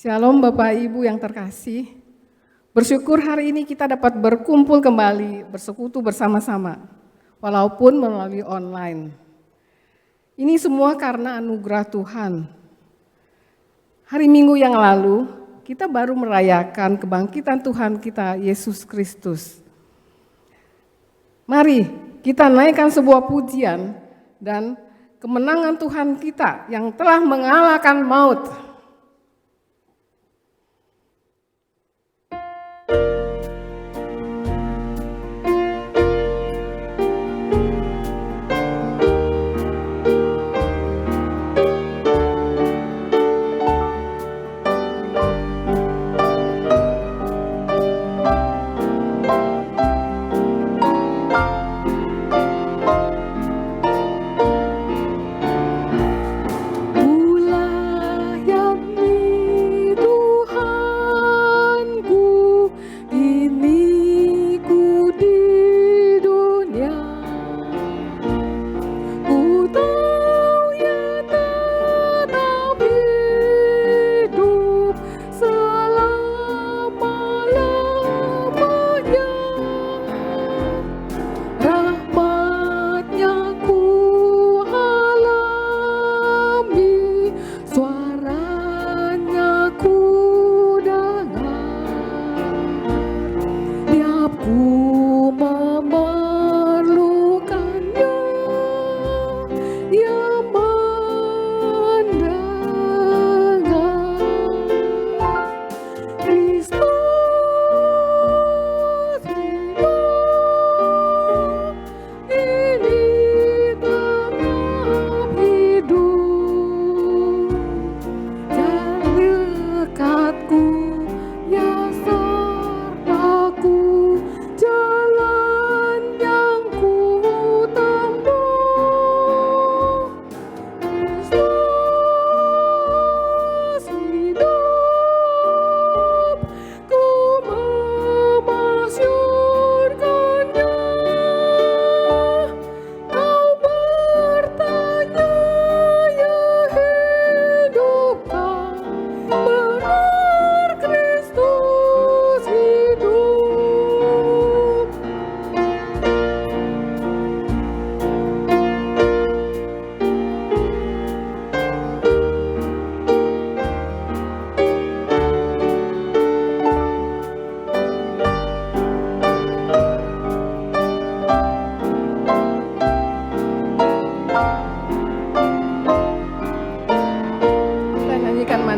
Shalom Bapak Ibu yang terkasih. Bersyukur hari ini kita dapat berkumpul kembali, bersekutu bersama-sama, walaupun melalui online. Ini semua karena anugerah Tuhan. Hari Minggu yang lalu, kita baru merayakan kebangkitan Tuhan kita, Yesus Kristus. Mari kita naikkan sebuah pujian dan kemenangan Tuhan kita yang telah mengalahkan maut.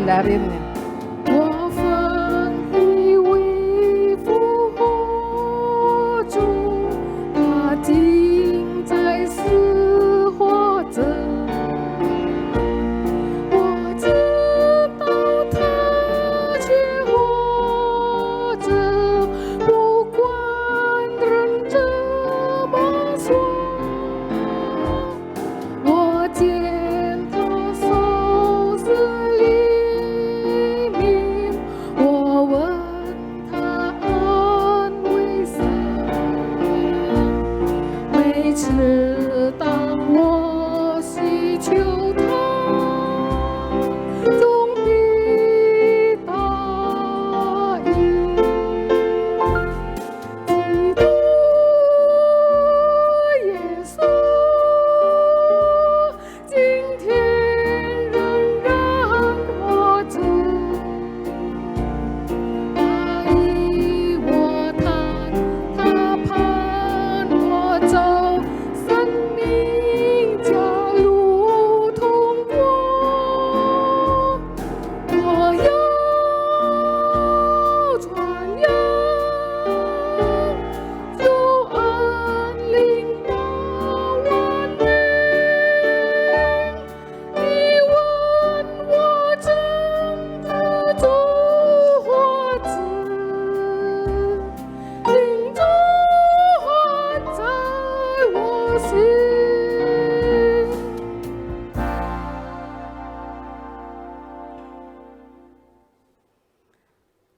Mandarinnya.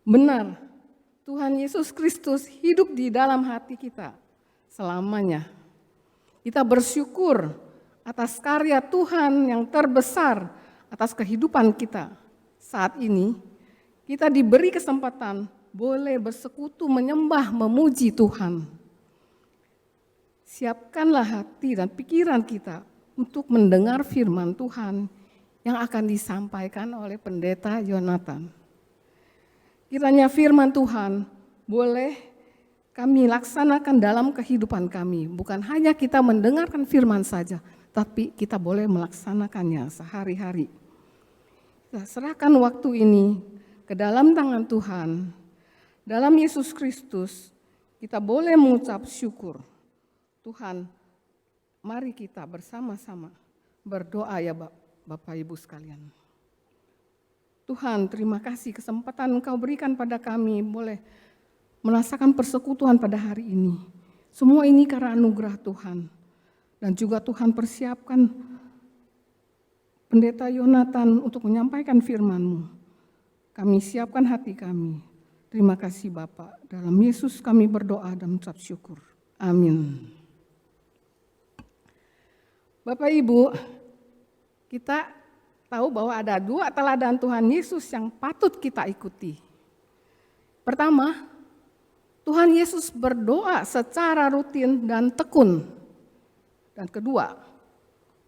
Benar, Tuhan Yesus Kristus hidup di dalam hati kita selamanya. Kita bersyukur atas karya Tuhan yang terbesar atas kehidupan kita saat ini Kita diberi kesempatan boleh bersekutu, menyembah, memuji Tuhan. Siapkanlah hati dan pikiran kita untuk mendengar firman Tuhan yang akan disampaikan oleh Pendeta Yonatan. Kiranya firman Tuhan boleh kami laksanakan dalam kehidupan kami. Bukan hanya kita mendengarkan firman saja, tapi kita boleh melaksanakannya sehari-hari. Kita serahkan waktu ini ke dalam tangan Tuhan. Dalam Yesus Kristus kita boleh mengucap syukur. Tuhan, mari kita bersama-sama berdoa ya Bapak Ibu sekalian. Tuhan, terima kasih kesempatan Engkau berikan pada kami boleh merasakan persekutuan pada hari ini. Semua ini karena anugerah Tuhan. Dan juga Tuhan persiapkan Pendeta Yonatan untuk menyampaikan firman-Mu. Kami siapkan hati kami. Terima kasih Bapak. Dalam Yesus kami berdoa dan mengucap syukur. Amin. Bapak Ibu, kita tahu bahwa ada 2 teladan Tuhan Yesus yang patut kita ikuti. Pertama, Tuhan Yesus berdoa secara rutin dan tekun. Dan kedua,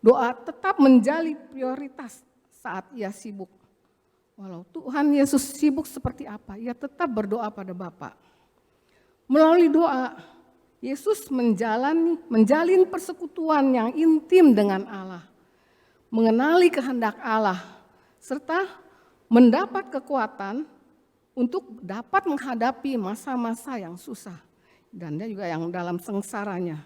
doa tetap menjadi prioritas saat ia sibuk. Walau Tuhan Yesus sibuk seperti apa, ia tetap berdoa pada Bapa. Melalui doa, Yesus menjalin persekutuan yang intim dengan Allah, mengenali kehendak Allah, serta mendapat kekuatan untuk dapat menghadapi masa-masa yang susah. Dan dia juga yang dalam sengsaranya.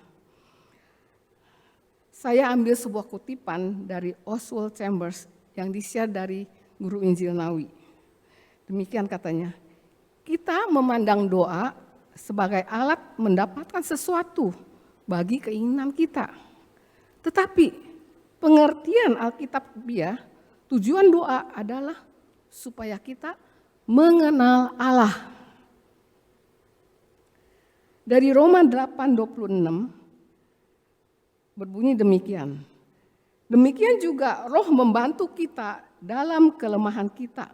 Saya ambil sebuah kutipan dari Oswald Chambers yang di-share dari Guru Injil Nawi. Demikian katanya, kita memandang doa sebagai alat mendapatkan sesuatu bagi keinginan kita. Tetapi pengertian Alkitabiah, tujuan doa adalah supaya kita mengenal Allah. Dari Roma 8:26 berbunyi demikian. Demikian juga Roh membantu kita dalam kelemahan kita.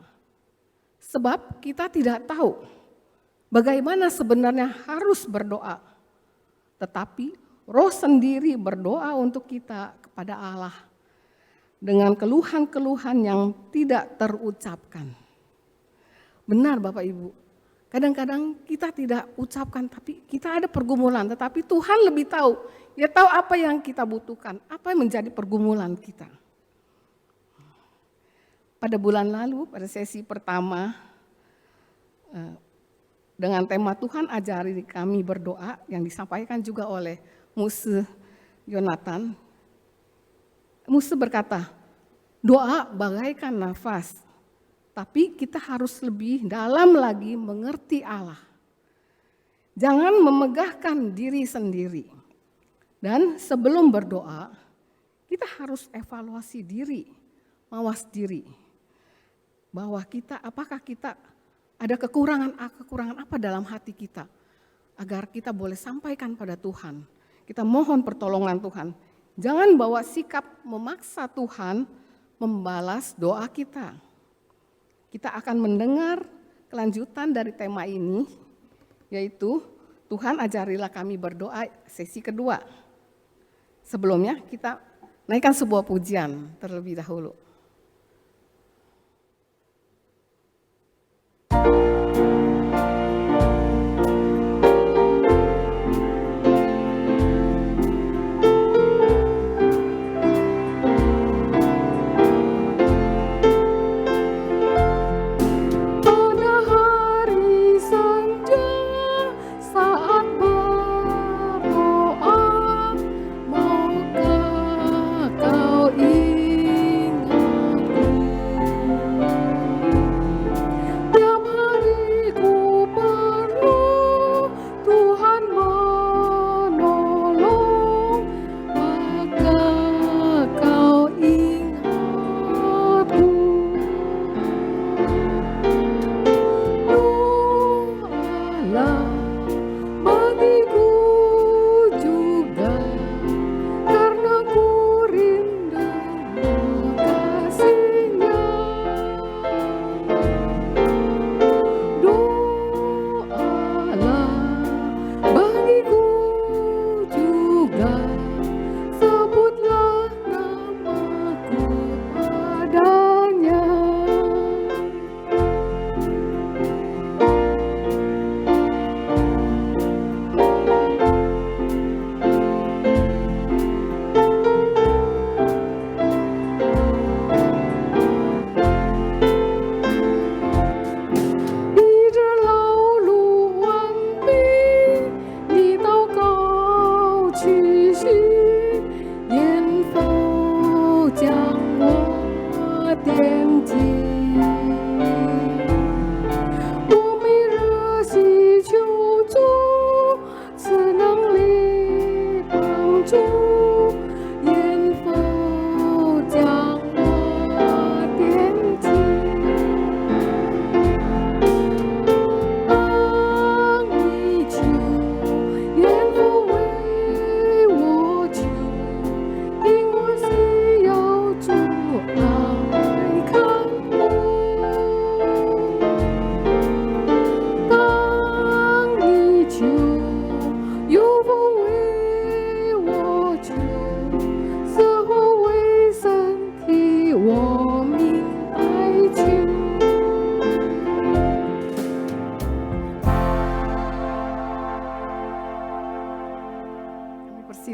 Sebab kita tidak tahu bagaimana sebenarnya harus berdoa. Tetapi Roh sendiri berdoa untuk kita kepada Allah dengan keluhan-keluhan yang tidak terucapkan. Benar Bapak Ibu, kadang-kadang kita tidak ucapkan tapi kita ada pergumulan. Tetapi Tuhan lebih tahu, dia tahu apa yang kita butuhkan, apa yang menjadi pergumulan kita. Pada bulan lalu, pada sesi pertama, dengan tema Tuhan ajari kami berdoa yang disampaikan juga oleh Muse Yonatan. Muse berkata, doa bagaikan nafas, tapi kita harus lebih dalam lagi mengerti Allah. Jangan memegahkan diri sendiri. Dan sebelum berdoa, kita harus evaluasi diri, mawas diri. Bahwa apakah kita ada kekurangan apa dalam hati kita, agar kita boleh sampaikan pada Tuhan. Kita mohon pertolongan Tuhan. Jangan bawa sikap memaksa Tuhan membalas doa kita. Kita akan mendengar kelanjutan dari tema ini, yaitu Tuhan ajarilah kami berdoa sesi kedua. Sebelumnya kita naikkan sebuah pujian terlebih dahulu. Ingat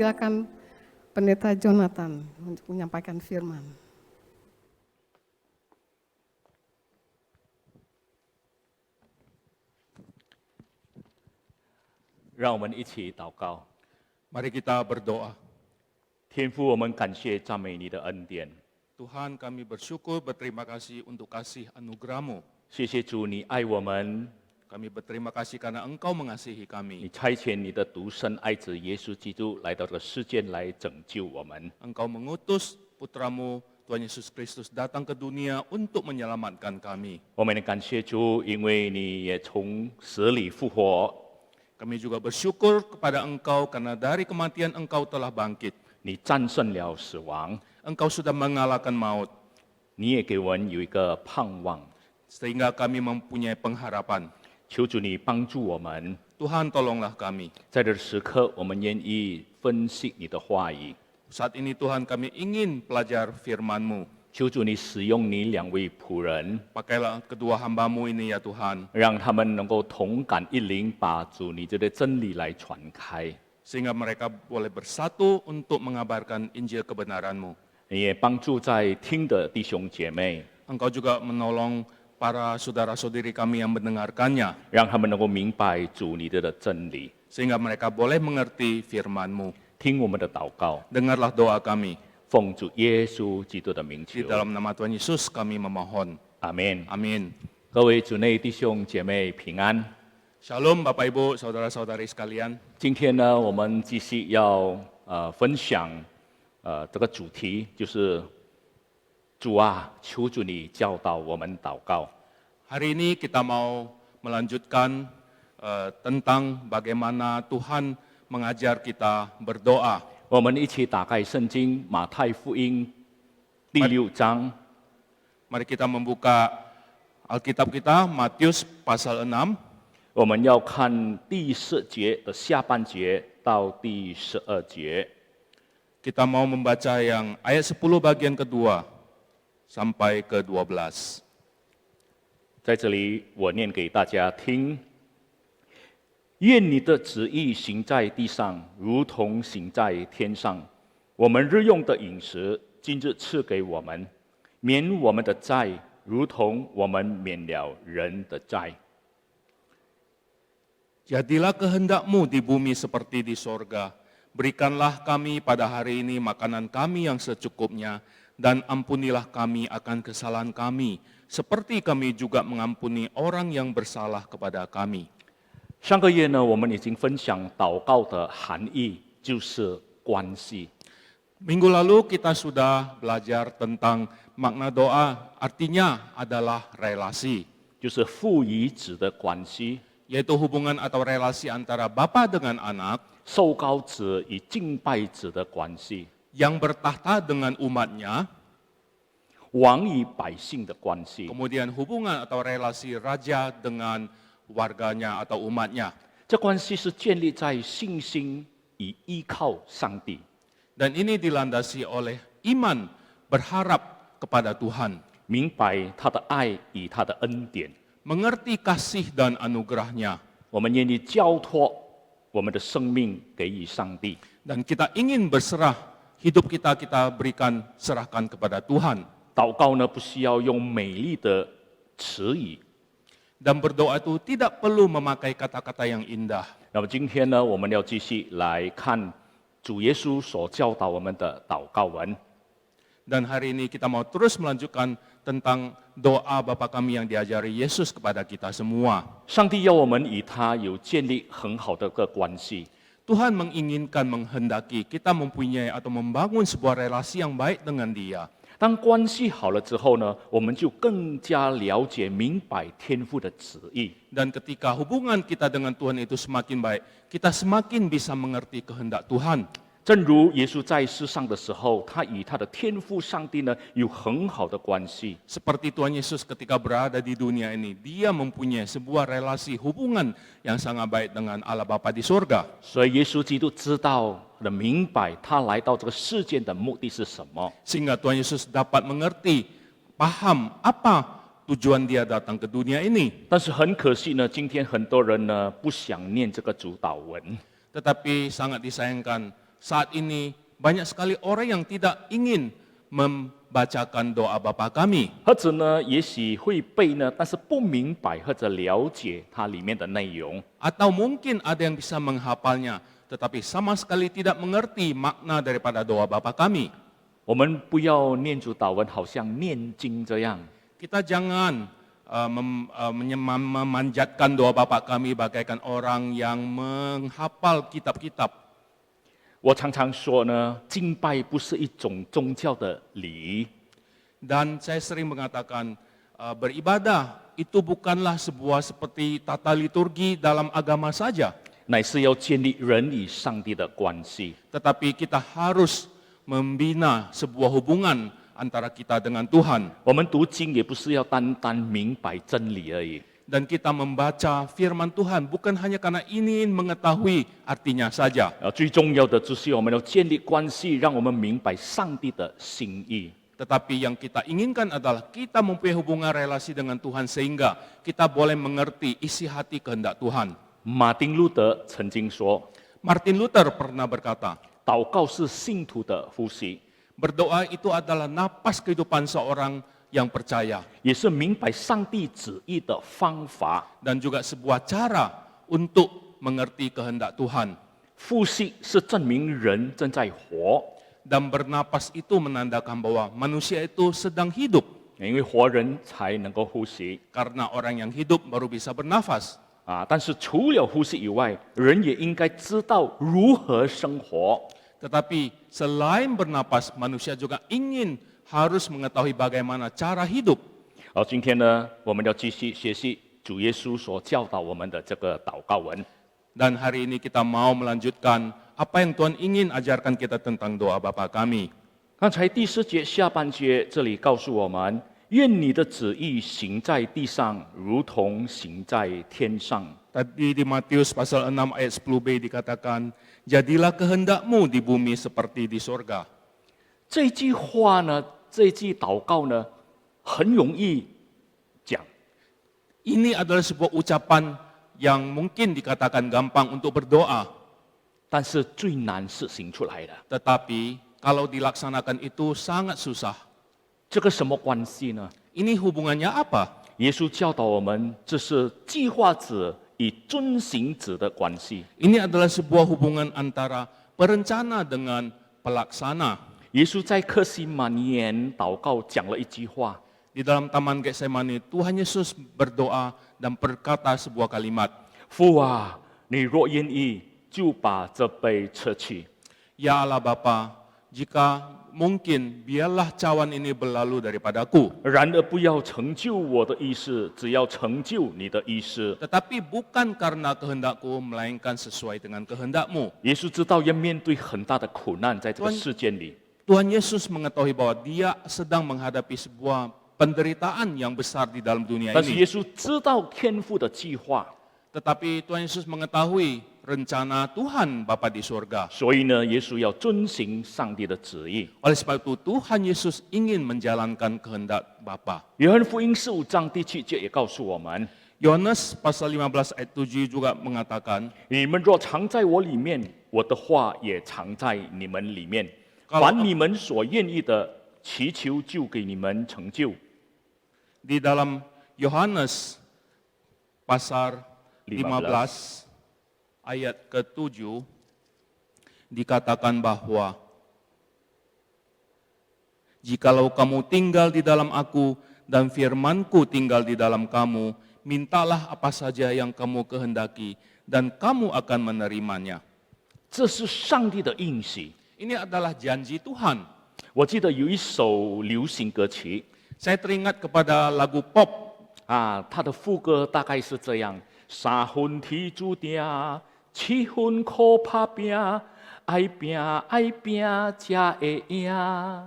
silakan Pendeta Jonathan untuk menyampaikan firman. 让我们一起祷告。 Mari kita berdoa. 天父，我们感谢赞美你的恩典， Tuhan, kami bersyukur, berterima kasih untuk kasih anugerah-Mu. 谢谢主，你爱我们， Kami berterima kasih karena Engkau mengasihi 你 kami. 差遣你的独生爱子耶稣基督来到这个世界来拯救我们。 Engkau mengutus putra-Mu, Tuhan Yesus Kristus, datang ke dunia untuk menyelamatkan kami. 我们也感谢主，因为你也从死里复活， Kami juga bersyukur kepada Engkau karena dari kematian Engkau telah bangkit. 你战胜了死亡， Engkau sudah mengalahkan maut, 你也给我们有一个盼望。 sehingga kami mempunyai pengharapan. 求主你帮助我们， Tuhan, tolonglah kami. 在这时刻，我们愿意分析你的话语。 Saat ini Tuhan, kami ingin belajar firman-Mu. 求主你使用你两位仆人， Pakailah kedua hamba-Mu ini ya Tuhan, 让他们能够同感一灵，把主你这个真理来传开。 sehingga mereka boleh bersatu untuk mengabarkan Injil kebenaran-Mu. 你也帮助在听的弟兄姐妹， Engkau juga menolong para saudara-saudari kami yang mendengarkannya, 让他们能够明白主你的真理。 sehingga mereka boleh mengerti firman-Mu. 听我们的祷告， Dengarlah doa kami. 奉主耶稣基督的名 Di 求， dalam nama Tuhan Yesus kami memohon. 阿门。 Amin. 各位主内弟兄姐妹平安。 Shalom Bapak Ibu, saudara-saudari sekalian. 今天呢，我们继续要分享这个主题，就是主啊，求主你教导我们祷告。 Hari ini kita mau melanjutkan tentang bagaimana Tuhan mengajar kita berdoa. 我们一起打开圣经马太福音第6章。 Mari kita membuka Alkitab kita, Matius pasal 6. 我们要看第10节的下半节到第12节。 Kita mau membaca yang ayat 10 bagian kedua sampai ke 12. 在这里，我念给大家听：愿你的旨意行在地上，如同行在天上。我们日用的饮食，今日赐给我们，免我们的债，如同我们免了人的债。 Jadilah kehendak-Mu di bumi seperti di sorga. Berikanlah kami pada hari ini makanan kami yang secukupnya, dan ampunilah kami akan kesalahan kami, seperti kami juga mengampuni orang yang bersalah kepada kami. 上个月呢，我们已经分享祷告的含义，就是关系。 Minggu lalu kita sudah belajar tentang makna doa, artinya adalah relasi, 就是父与子的关系， yaitu hubungan atau relasi antara bapa dengan anak, 受膏者与敬拜者的关系， yang bertahta dengan umatnya, 王与百姓的关系。 kemudian hubungan atau relasi raja dengan warganya atau umatnya. 这关系是建立在信心与依靠上帝。 Dan ini dilandasi oleh iman berharap kepada Tuhan, 明白他的爱与他的恩典， mengerti kasih dan anugerahnya, 我们愿意交托我们的生命给予上帝。 dan kita ingin berserah, hidup kita berikan, serahkan kepada Tuhan. 祷告呢，不需要用美丽的词语。 Dan berdoa itu tidak perlu memakai kata-kata yang indah. 那么今天呢，我们要继续来看主耶稣所教导我们的祷告文。 Dan hari ini kita mau terus melanjutkan tentang doa Bapa kami yang diajari Yesus kepada kita semua. 上帝要我们与他有建立很好的个关系。 Tuhan menginginkan, menghendaki kita mempunyai atau membangun sebuah relasi yang baik dengan Dia. 当关系好了之后呢，我们就更加了解、明白天父的旨意。 Dan ketika hubungan kita dengan Tuhan itu semakin baik, kita semakin bisa mengerti kehendak Tuhan. 正如耶稣在世上的时候，他与他的天父上帝呢有很好的关系。 Seperti Tuhan Yesus ketika berada di dunia ini, Dia mempunyai sebuah relasi hubungan yang sangat baik dengan Allah Bapa di surga. 所以耶稣基督知道的明白，他来到这个世界的目的是什么。 Sehingga Tuhan Yesus dapat mengerti, paham apa tujuan Dia datang ke dunia ini. 但是很可惜呢，今天很多人呢不想念这个主祷文， Tetapi sangat disayangkan, saat ini banyak sekali orang yang tidak ingin membacakan doa Bapa kami. 或者呢，也许会背呢，但是不明白或者了解它里面的内容。 Atau mungkin ada yang bisa menghafalnya, tetapi sama sekali tidak mengerti makna daripada doa Bapa kami. 我们不要念主祷文，好像念经这样。 Kita jangan memanjatkan doa Bapa kami bagaikan orang yang menghafal kitab-kitab. 我常常说呢，敬拜不是一种宗教的礼仪， Dan saya sering mengatakan beribadah itu bukanlah sebuah seperti tata liturgi dalam agama saja, 乃是要建立人与上帝的关系。 tetapi kita harus membina sebuah hubungan antara kita dengan Tuhan. 我们读经也不是要单单明白真理而已， Dan kita membaca firman Tuhan bukan hanya karena ingin mengetahui artinya saja, 最重要的就是我们要建立关系，让我们明白上帝的心意。 tetapi yang kita inginkan adalah kita mempunyai hubungan relasi dengan Tuhan sehingga kita boleh mengerti isi hati kehendak Tuhan. 马丁路德曾经说， Martin Luther pernah berkata, 祷告是信徒的呼吸， berdoa itu adalah napas kehidupan seorang yang percaya 也是明白上帝旨意的方法。 dan juga sebuah cara untuk mengerti kehendak Tuhan. 呼吸是证明人正在活， Dan bernapas itu menandakan bahwa manusia itu sedang hidup, 因为活人才能够呼吸 karena orang yang hidup baru bisa bernafas. 啊。但是除了呼吸以外，人也应该知道如何生活。 Tetapi selain bernapas, manusia juga ingin harus mengetahui bagaimana cara hidup. 好，今天呢，我们要继续学习主耶稣所教导我们的这个祷告文。 Dan hari ini kita mau melanjutkan apa yang Tuhan ingin ajarkan kita tentang doa Bapa kami. 刚才第4节下半节这里告诉我们：愿你的旨意行在地上，如同行在天上。 Tadi di Matius pasal 6 ayat 10b dikatakan, jadilah kehendakmu di bumi seperti di sorga. 这句话呢，这句祷告呢，很容易讲， Ini adalah sebuah ucapan yang mungkin dikatakan gampang untuk berdoa. 但是最难是行出来的。 Tetapi kalau dilaksanakan itu sangat susah. 这个什么关系呢？ Ini hubungannya apa? 耶稣教导我们，这是计划者与遵行者的关系。 Ini adalah sebuah hubungan antara perencana dengan pelaksana. 耶稣在客西马尼园祷告讲了一句话， Di dalam Taman Getsemani, Tuhan Yesus berdoa dan berkata sebuah kalimat, 父啊，你若愿意，就把这杯撤去。 Ya Allah Bapa, jika mungkin biarlah cawan ini berlalu daripadaku. 然而不要成就我的意思，只要成就你的意思。 Tetapi bukan karena kehendakku, melainkan sesuai dengan kehendakmu. 耶稣知道要面对很大的苦难，在这个世间里， Tuhan Yesus mengetahui bahwa dia sedang menghadapi sebuah penderitaan yang besar di dalam dunia 但是 ini. 耶稣知道天父的计划， Tetapi Tuhan Yesus mengetahui rencana Tuhan Bapa di surga. 所以呢，耶稣要遵行上帝的旨意。 Oleh sebab itu Tuhan Yesus ingin menjalankan kehendak Bapa. 约翰福音15章第7节也告诉我们： Yohanes pasal 15 ayat 7 juga mengatakan, 你们若藏在我里面，我的话也藏在你们里面。 Kalau- 凡你们所愿意的，祈求就给你们成就。 di dalam Yohanes pasal 15 ayat ke-7 dikatakan bahwa jikalau kamu tinggal di dalam aku dan firmanku tinggal di dalam kamu, mintalah apa saja yang kamu kehendaki dan kamu akan menerimanya. 这是上帝的应许。 Ini adalah janji Tuhan. 我记得有一首流行歌曲 Saya teringat kepada lagu pop. 啊，它的副歌大概是这样：三分天注定，七分靠打拼，爱拼爱拼才会赢。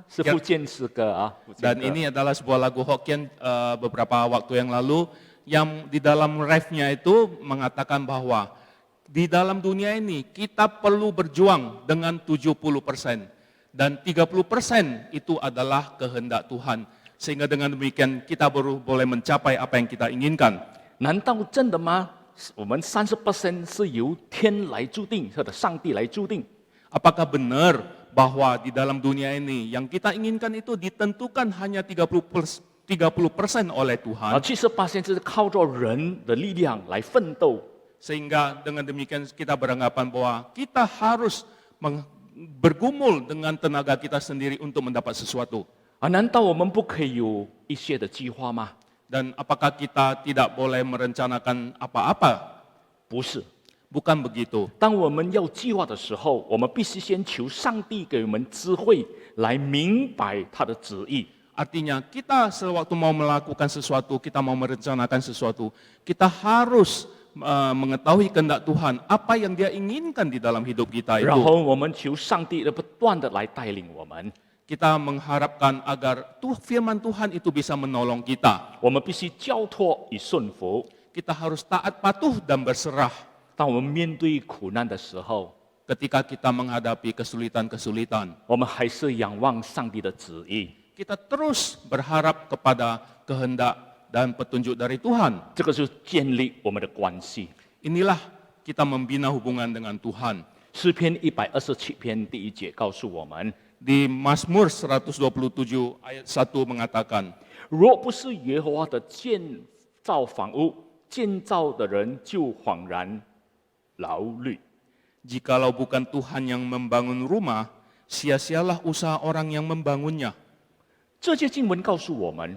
是福建诗歌啊。福建 Dan 歌 ini adalah sebuah lagu Hokkien beberapa waktu yang lalu yang di dalam refnya itu mengatakan bahwa di dalam dunia ini kita perlu berjuang dengan 70% dan 30% itu adalah kehendak Tuhan. Sehingga dengan demikian kita baru boleh mencapai apa yang kita inginkan. 难道真的吗？我们30%是由天来注定，或者上帝来注定。Apakah benar bahwa di dalam dunia ini yang kita inginkan itu ditentukan hanya 30% oleh 而 Tuhan, 70%是靠着人的力量来奋斗。 sehingga dengan demikian kita beranggapan bahwa kita harus bergumul dengan tenaga kita sendiri untuk mendapat sesuatu. 难道我们不可以有一些的计划吗？ Dan apakah kita tidak boleh merencanakan apa-apa? 不是。 Bukan begitu. 当我们要计划的时候，我们必须先求上帝给我们智慧，来明白他的旨意。 Artinya kita sewaktu mau melakukan sesuatu, kita mau merencanakan sesuatu, kita harus mengetahui kehendak Tuhan, apa yang Dia inginkan di dalam hidup kita 然 itu. 后我们求上帝的不断的来带领我们。 Kita mengharapkan agar firman Tuhan itu bisa menolong kita. 我们必须交托与顺服。 Kita harus taat patuh dan berserah 当我们面对苦难的时候， ketika kita menghadapi kesulitan-kesulitan. 我们还是仰望上帝的旨意。 Kita terus berharap kepada kehendak dan petunjuk dari Tuhan. 这个就是建立我们的关系。 Inilah kita membina hubungan dengan Tuhan. 诗篇127篇第1节告诉我们： Di Mazmur 127 ayat 1 mengatakan, 若不是耶和华的建造房屋，建造的人就恍然劳虑。 jikalau bukan Tuhan yang membangun rumah, sia-sialah usaha orang yang membangunnya. 这些经文告诉我们，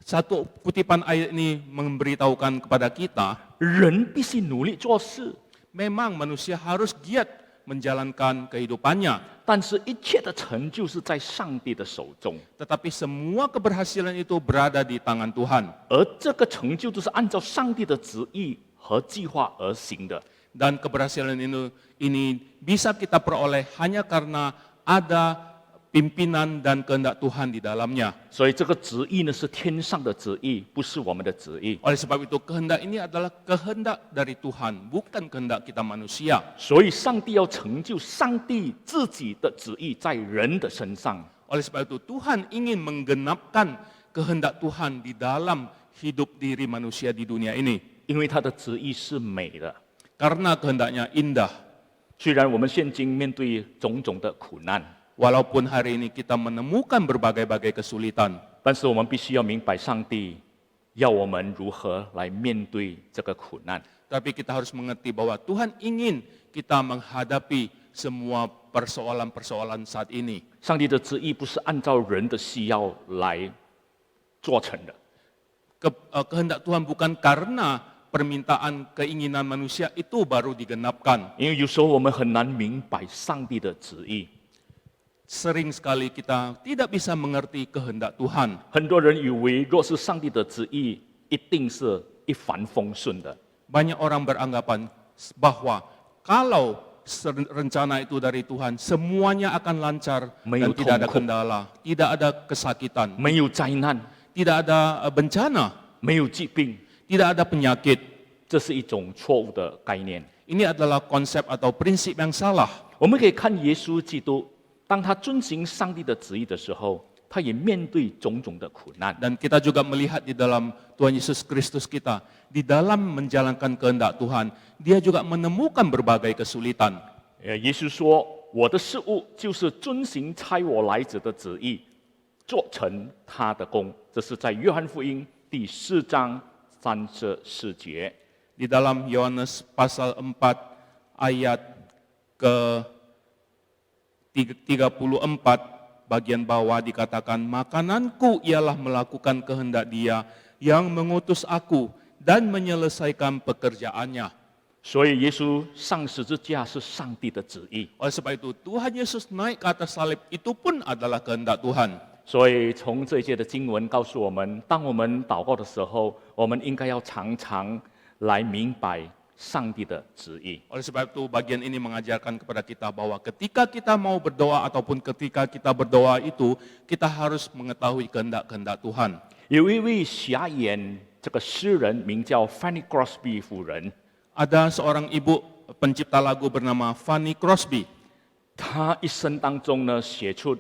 Satu kutipan ayat ini memberitahukan kepada kita, 人必须努力做事， memang manusia harus giat menjalankan kehidupannya. 但是一切的成就是在上帝的手中， Tetapi semua keberhasilan itu berada di tangan Tuhan. 而这个成就都是按照上帝的旨意和计划而行的。 Dan keberhasilan ini bisa kita peroleh hanya karena ada pimpinan dan kehendak Tuhan di dalamnya. 所以这个旨意呢是天上的旨意，不是我们的旨意。 Oleh sebab itu kehendak ini adalah kehendak dari Tuhan, bukan kehendak kita manusia. 所以上帝要成就上帝自己的旨意在人的身上。 Oleh sebab itu Tuhan ingin menggenapkan kehendak Tuhan di dalam hidup diri manusia di dunia ini. 因为他的旨意是美的。 Karena kehendaknya indah. 虽然我们现今面对种种的苦难， Walaupun hari ini kita menemukan berbagai-bagai kesulitan, 但是我们必须要明白上帝要我们如何来面对这个苦难。 tapi kita harus mengerti bahwa Tuhan ingin kita menghadapi semua persoalan-persoalan saat ini. 上帝的旨意不是按照人的需要来做成的。 Kehendak Tuhan bukan karena permintaan keinginan manusia itu baru digenapkan. 因为有时候我们很难明白上帝的旨意。 Sering sekali kita tidak bisa mengerti kehendak Tuhan. 很多人以为，若是上帝的旨意，一定是一帆风顺的。 Banyak orang beranggapan bahwa kalau rencana itu dari Tuhan, semuanya akan lancar dan tidak ada kendala, tidak ada kesakitan, 没有灾难， tidak ada bencana, 没有疾病， tidak ada penyakit. 这是一种错误的概念。 Ini adalah konsep atau prinsip yang salah. 我们可以看耶稣基督，当他遵行上帝的旨意的时候，他也面对种种的苦难。 Dan kita juga melihat di dalam Tuhan Yesus Kristus kita, di dalam menjalankan kehendak Tuhan, dia juga menemukan berbagai kesulitan. 耶稣说：“我的事物就是遵行差我来者的旨意，做成他的功。”这是在约翰福音第4章34节。 Di dalam Yohanes pasal 4 ayat ke 34 bagian bawah dikatakan, makananku ialah melakukan kehendak Dia yang mengutus aku dan menyelesaikan pekerjaannya. 所以耶稣上十字架是上帝的旨意。 Oleh sebab itu Tuhan Yesus naik ke atas salib itu pun adalah kehendak Tuhan. 所以从这一节的经文告诉我们，当我们祷告的时候，我们应该要常常来明白上帝的旨意。 Oleh sebab itu bagian ini mengajarkan kepada kita bahwa ketika kita mau berdoa ataupun ketika kita berdoa itu, kita harus mengetahui kehendak-kehendak Tuhan. 有一位瞎眼这个诗人名叫 Fanny Crosby 夫人， Ada seorang ibu pencipta lagu bernama Fanny Crosby. 她一生当中呢写出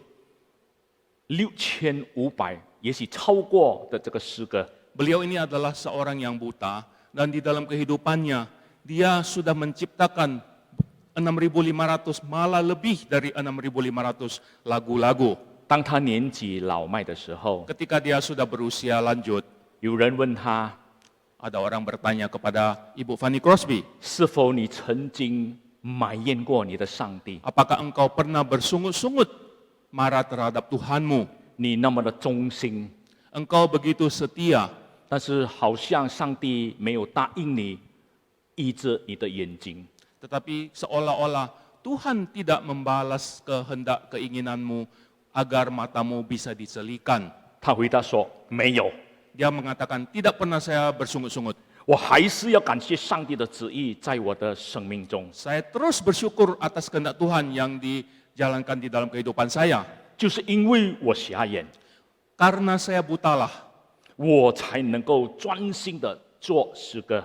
6500，也许超过的这个诗歌。 Beliau ini adalah seorang yang buta dan di dalam kehidupannya dia sudah menciptakan 6.500, malah lebih dari 6.500 lagu-lagu. 当他年纪老迈的时候， Ketika dia sudah berusia lanjut, 有人问他 ada orang bertanya kepada Ibu Fanny Crosby, 是否你曾经埋怨过你的上帝？ apakah engkau pernah bersungut-sungut marah terhadap Tuhanmu? 你那么的忠心， Engkau begitu setia, 但是好像上帝没有答应你医治你的眼睛。 tetapi seolah-olah Tuhan tidak membalas kehendak keinginanmu agar matamu bisa dicelikan. 他回答说：“没有， Dia mengatakan, tidak pernah saya bersungut-sungut. 我还是要感谢上帝的旨意在我的生命中， Saya terus bersyukur atas kehendak Tuhan yang dijalankan di dalam kehidupan saya. 就是因为我瞎眼， Karena saya butalah, 我才能够专心的做诗歌。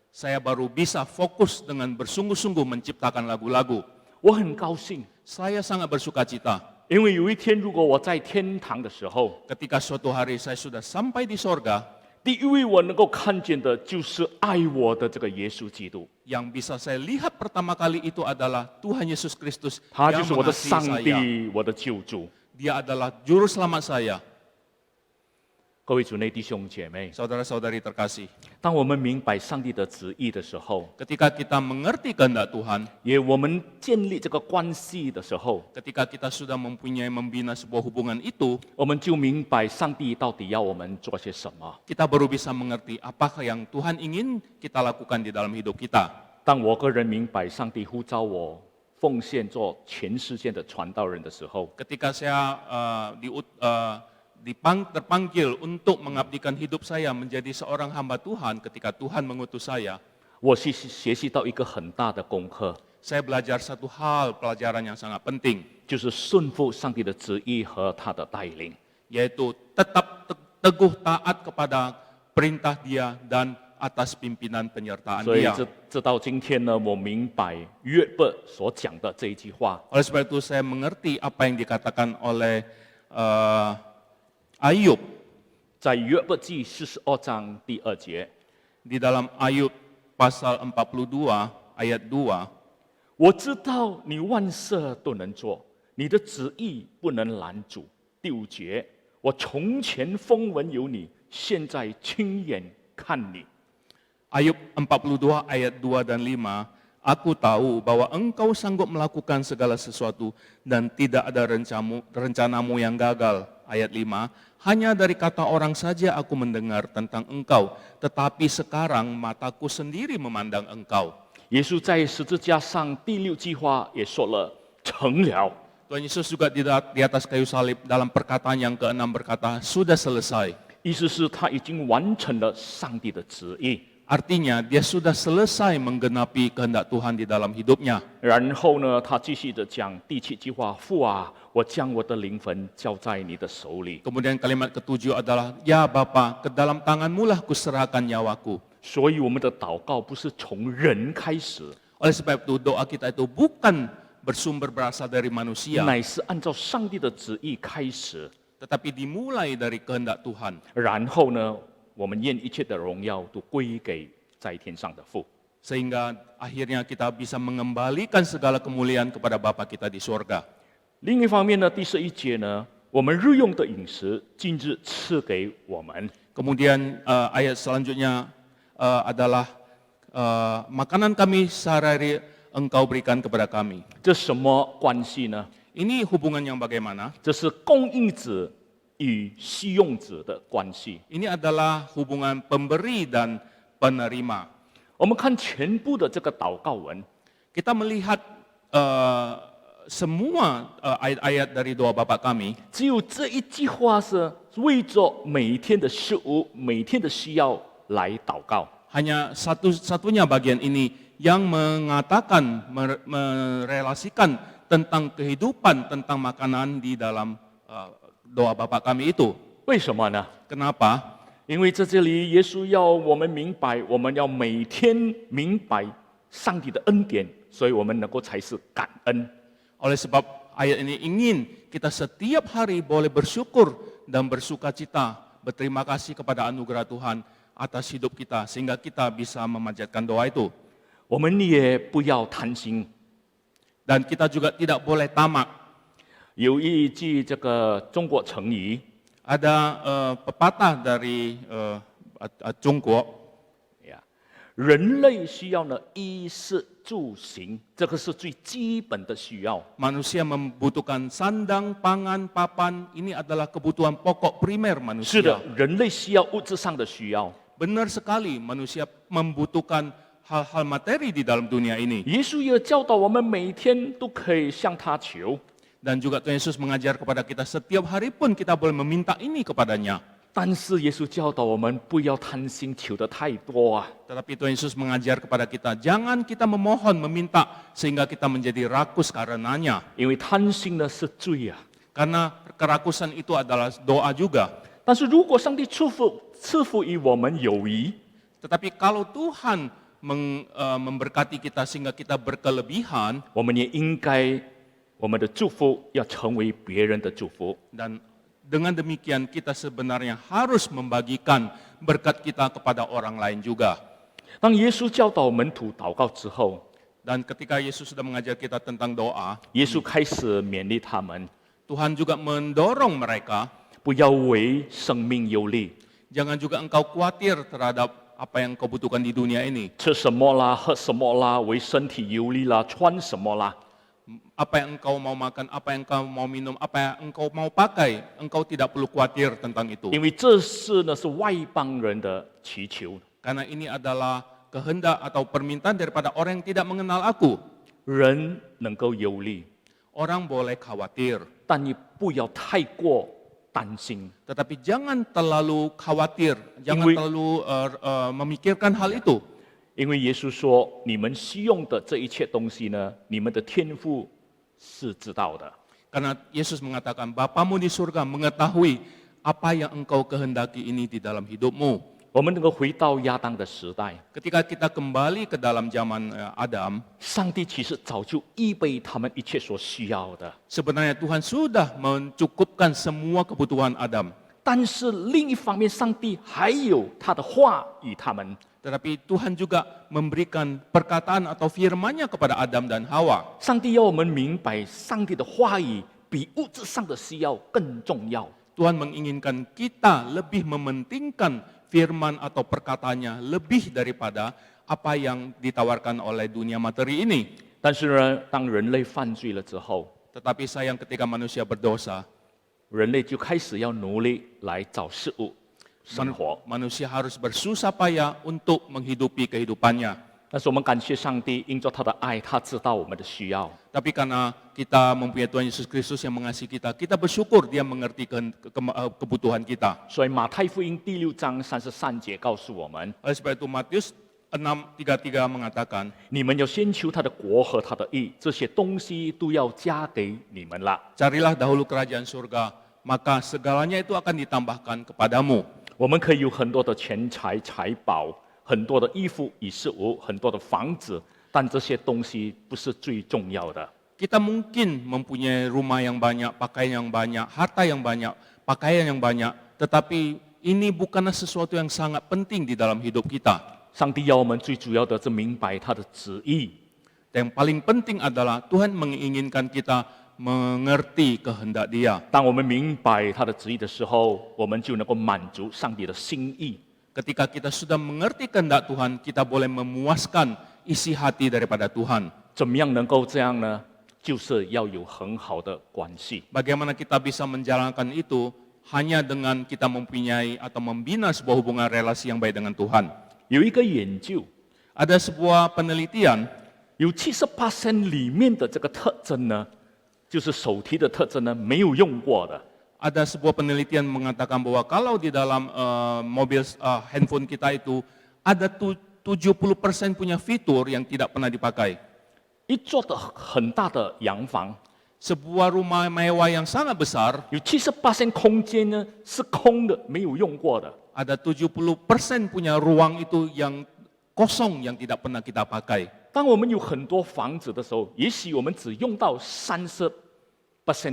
saya baru bisa fokus dengan bersungguh-sungguh menciptakan lagu-lagu. 我很高兴， Saya sangat bersuka cita. 因为有一天如果我在天堂的时候， Ketika suatu hari saya sudah sampai di sorga, 第一位我能够看见的就是爱我的这个耶稣基督， yang bisa saya lihat pertama kali itu adalah Tuhan Yesus Kristus 他 yang 就是我的 mengasihi 上 saya. 帝，我的救主。 Dia adalah juru selamat saya. 各位主内弟兄姐妹， Saudara-saudari terkasih, 当我们明白上帝的旨意的时候， ketika kita mengerti kehendak Tuhan, 也我们建立这个关系的时候， ketika kita sudah mempunyai membina sebuah hubungan itu, 我们就明白上帝到底要我们做些什么。 kita baru bisa mengerti apakah yang Tuhan ingin kita lakukan di dalam hidup kita. 当我个人明白上帝呼召我奉献做全世界的传道人的时候， Ketika saya terpanggil untuk mengabdikan hidup saya menjadi seorang hamba Tuhan, ketika Tuhan mengutus saya, 我学习到一个很大的功课， saya belajar satu hal, pelajaran yang sangat penting, 就是顺服上帝的旨意和他的带领。 yaitu tetap teguh taat kepada perintah Dia dan atas pimpinan penyertaan 所以 Dia. 直到今天呢，我明白约伯所讲的这一句话， Oleh sebab itu saya mengerti apa yang dikatakan oleh Ayub 在约伯记42章第2节， di dalam Ayub pasal 42 ayat 2. 我知道你万事都能做，你的旨意不能拦阻。第5节，我从前风闻有你，现在亲眼看你。 Ayub 42 ayat 2 dan 5, aku tahu bahwa engkau sanggup melakukan segala sesuatu dan tidak ada rencanamu yang gagal. Ayat 5, hanya dari kata orang saja aku mendengar tentang engkau, tetapi sekarang mataku sendiri memandang engkau. 耶稣在十字架上第6句话也说了，成了。 Tuhan Yesus juga di atas kayu salib dalam perkataan yang ke-6 berkata, sudah selesai. 意思是他已经完成了上帝的旨意。 Artinya dia sudah selesai menggenapi kehendak Tuhan di dalam hidupnya. 然后呢，他继续的讲第7句话：父啊，我将我的灵魂交在你的手里。 Kemudian kalimat ke-7 adalah, ya Bapa, ke dalam tanganmu lah kuserahkan nyawaku. 所以我们的祷告不是从人开始， Oleh sebab itu doa kita itu bukan bersumber berasal dari manusia, 乃是按照上帝的旨意开始。 tetapi dimulai dari kehendak Tuhan. 然后呢，我们愿一切的荣耀都归给在天上的父。 Sehingga akhirnya kita bisa mengembalikan segala kemuliaan kepada Bapa kita di surga. 另一方面呢，第11节呢，我们日用的饮食，今日赐给我们。 Kemudian ayat selanjutnya adalah makanan kami sehari-hari engkau berikan kepada kami. 这什么关系呢？ Ini hubungan yang bagaimana? 这是供应者与需用者的关系。 Ini adalah hubungan pemberi dan penerima. 我们看全部的这个祷告文， Kita melihat semua ayat-ayat dari doa Bapa kami, 只有这一句话是为着每天的事物、每天的需要来祷告。 hanya satu-satunya bagian ini yang mengatakan, merelasikan tentang kehidupan, tentang makanan di dalam doa Bapa kami itu. 为什么呢？ Kenapa? 因为在这里，耶稣要我们明白，我们要每天明白上帝的恩典，所以我们能够才是感恩。 Oleh sebab ayat ini ingin kita setiap hari boleh bersyukur dan bersuka cita, berterima kasih kepada anugerah Tuhan atas hidup kita, sehingga kita bisa memanjatkan doa itu. 我们也不要贪心， Dan kita juga tidak boleh tamak. 有一句这个中国成语， Ada pepatah dari Jungkook, 呀，人类需要呢衣食住行，这个是最基本的需要。 manusia membutuhkan sandang, pangan, papan. Ini adalah kebutuhan pokok primer 是的 manusia.，人类需要物质上的需要。 Benar sekali, manusia membutuhkan hal-hal materi di dalam dunia ini. 耶稣也教导我们每天都可以向他求， Dan juga Tuhan Yesus mengajar kepada kita setiap hari pun kita boleh meminta ini kepadanya. 但是耶稣教导我们不要贪心求得太多啊， Tetapi Tuhan Yesus mengajar kepada kita, jangan kita memohon, meminta sehingga kita menjadi rakus karenanya. 因为贪心呢是罪啊。 Karena kerakusan itu adalah doa juga. 但是如果上帝赐福于我们有余， Tetapi kalau Tuhan memberkati kita sehingga kita berkelebihan, 我们也应该我们的祝福要成为别人的祝福。 dan dengan demikian kita sebenarnya harus membagikan berkat kita kepada orang lain juga. 当耶稣教导门徒祷告之后， Dan ketika Yesus sudah mengajar kita tentang doa, 耶稣开始勉励他们， Tuhan juga mendorong mereka, 不要为生命忧虑， jangan juga engkau khawatir terhadap apa yang kau butuhkan di dunia ini. 吃什么啦，喝什么啦，为身体忧虑啦，穿什么啦。 Apa yang engkau mau makan, apa yang engkau mau minum, apa yang engkau mau pakai, engkau tidak perlu khawatir tentang itu. 因为这事呢是外邦人的祈求， Karena ini adalah kehendak atau permintaan daripada orang yang tidak mengenal aku. 人能够忧虑， Orang boleh khawatir, 但你不要太过担心， tetapi jangan terlalu khawatir, jangan Ingui- terlalu memikirkan hal itu. 因为耶稣说，你们需用的这一切东西呢，你们的天父是知道的。 Karena Yesus mengatakan, Bapamu di surga mengetahui apa yang engkau kehendaki ini di dalam hidupmu. 我们能够回到亚当的时代， Ketika kita kembali ke dalam zaman Adam, 上帝其实早就预备他们一切所需要的。 sebenarnya Tuhan sudah mencukupkan semua kebutuhan Adam. 但是另一方面，上帝还有他的话与他们。 Tetapi Tuhan juga memberikan perkataan atau firman-Nya kepada Adam dan Hawa. 上帝要我们明白，上帝的话语比物质上的需要更重要。 Tuhan menginginkan kita lebih mementingkan firman atau perkataannya lebih daripada apa yang ditawarkan oleh dunia materi ini. 但是呢，当人类犯罪了之后， Tetapi sayang ketika manusia berdosa, 人类就开始要努力来找事物生活。 manusia harus bersusah payah untuk menghidupi kehidupannya. 但是我们感谢上帝，因着他的爱，他知道我们的需要。 Tapi karena kita mempunyai Tuhan Yesus Kristus yang mengasihi kita, kita bersyukur Dia mengerti kebutuhan kita. 所以马太福音第6章33节告诉我们： Oleh sebab itu Matius 6:33 mengatakan, 你们要先求他的国和他的义，这些东西都要加给你们了。 carilah dahulu kerajaan surga, maka segalanya itu akan ditambahkan kepadamu. 我们可以有很多的钱财财宝，很多的衣服与事物，很多的房子，但这些东西不是最重要的。 Kita mungkin mempunyai rumah yang banyak, pakaian yang banyak, harta yang banyak, pakaian yang banyak, tetapi ini bukanlah sesuatu yang sangat penting di dalam hidup kita. 上帝要我们最主要的是明白他的旨意， Yang paling penting adalah Tuhan menginginkan kita mengerti kehendak Dia. 当我们明白他的旨意的时候，我们就能够满足上帝的心意。 Ketika kita sudah mengerti kehendak Tuhan, kita boleh memuaskan isi hati daripada Tuhan. 怎么样能够这样呢？就是要有很好的关系。 Bagaimana kita bisa menjalankan itu? Hanya dengan kita mempunyai atau membina sebuah hubungan relasi yang baik dengan Tuhan. 有一个研究， Ada sebuah penelitian, 有70%里面的这个特征呢，就是手提的特征呢，没有用过的。 ada sebuah penelitian mengatakan bahwa kalau di dalam mobil handphone kita itu ada 70% punya fitur yang tidak pernah dipakai. 一座的很大的洋房， Sebuah rumah mewah yang sangat besar, 有70%空间呢是空的，没有用过的。 ada 70% punya ruang itu yang kosong yang tidak pernah kita pakai. 当我们有很多房子的时候，也许我们只用到30%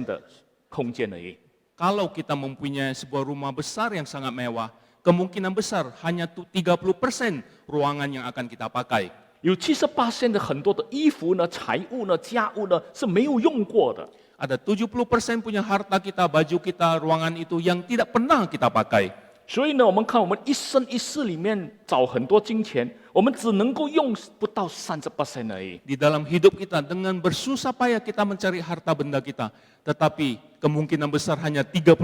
的空间而已。 Kalau kita mempunyai sebuah rumah besar yang sangat mewah, kemungkinan besar hanya 30% ruangan yang akan kita pakai. 有78%的很多的衣服呢、财物呢、家务呢是没有用过的。 Ada 70% punya harta kita, baju kita, ruangan itu yang tidak pernah kita pakai. 所以呢，我们看我们一生一世里面找很多金钱，我们只能够用不到30% 而已。 Di dalam hidup kita dengan bersusah payah kita mencari harta benda kita, tetapi kemungkinan besar hanya 30%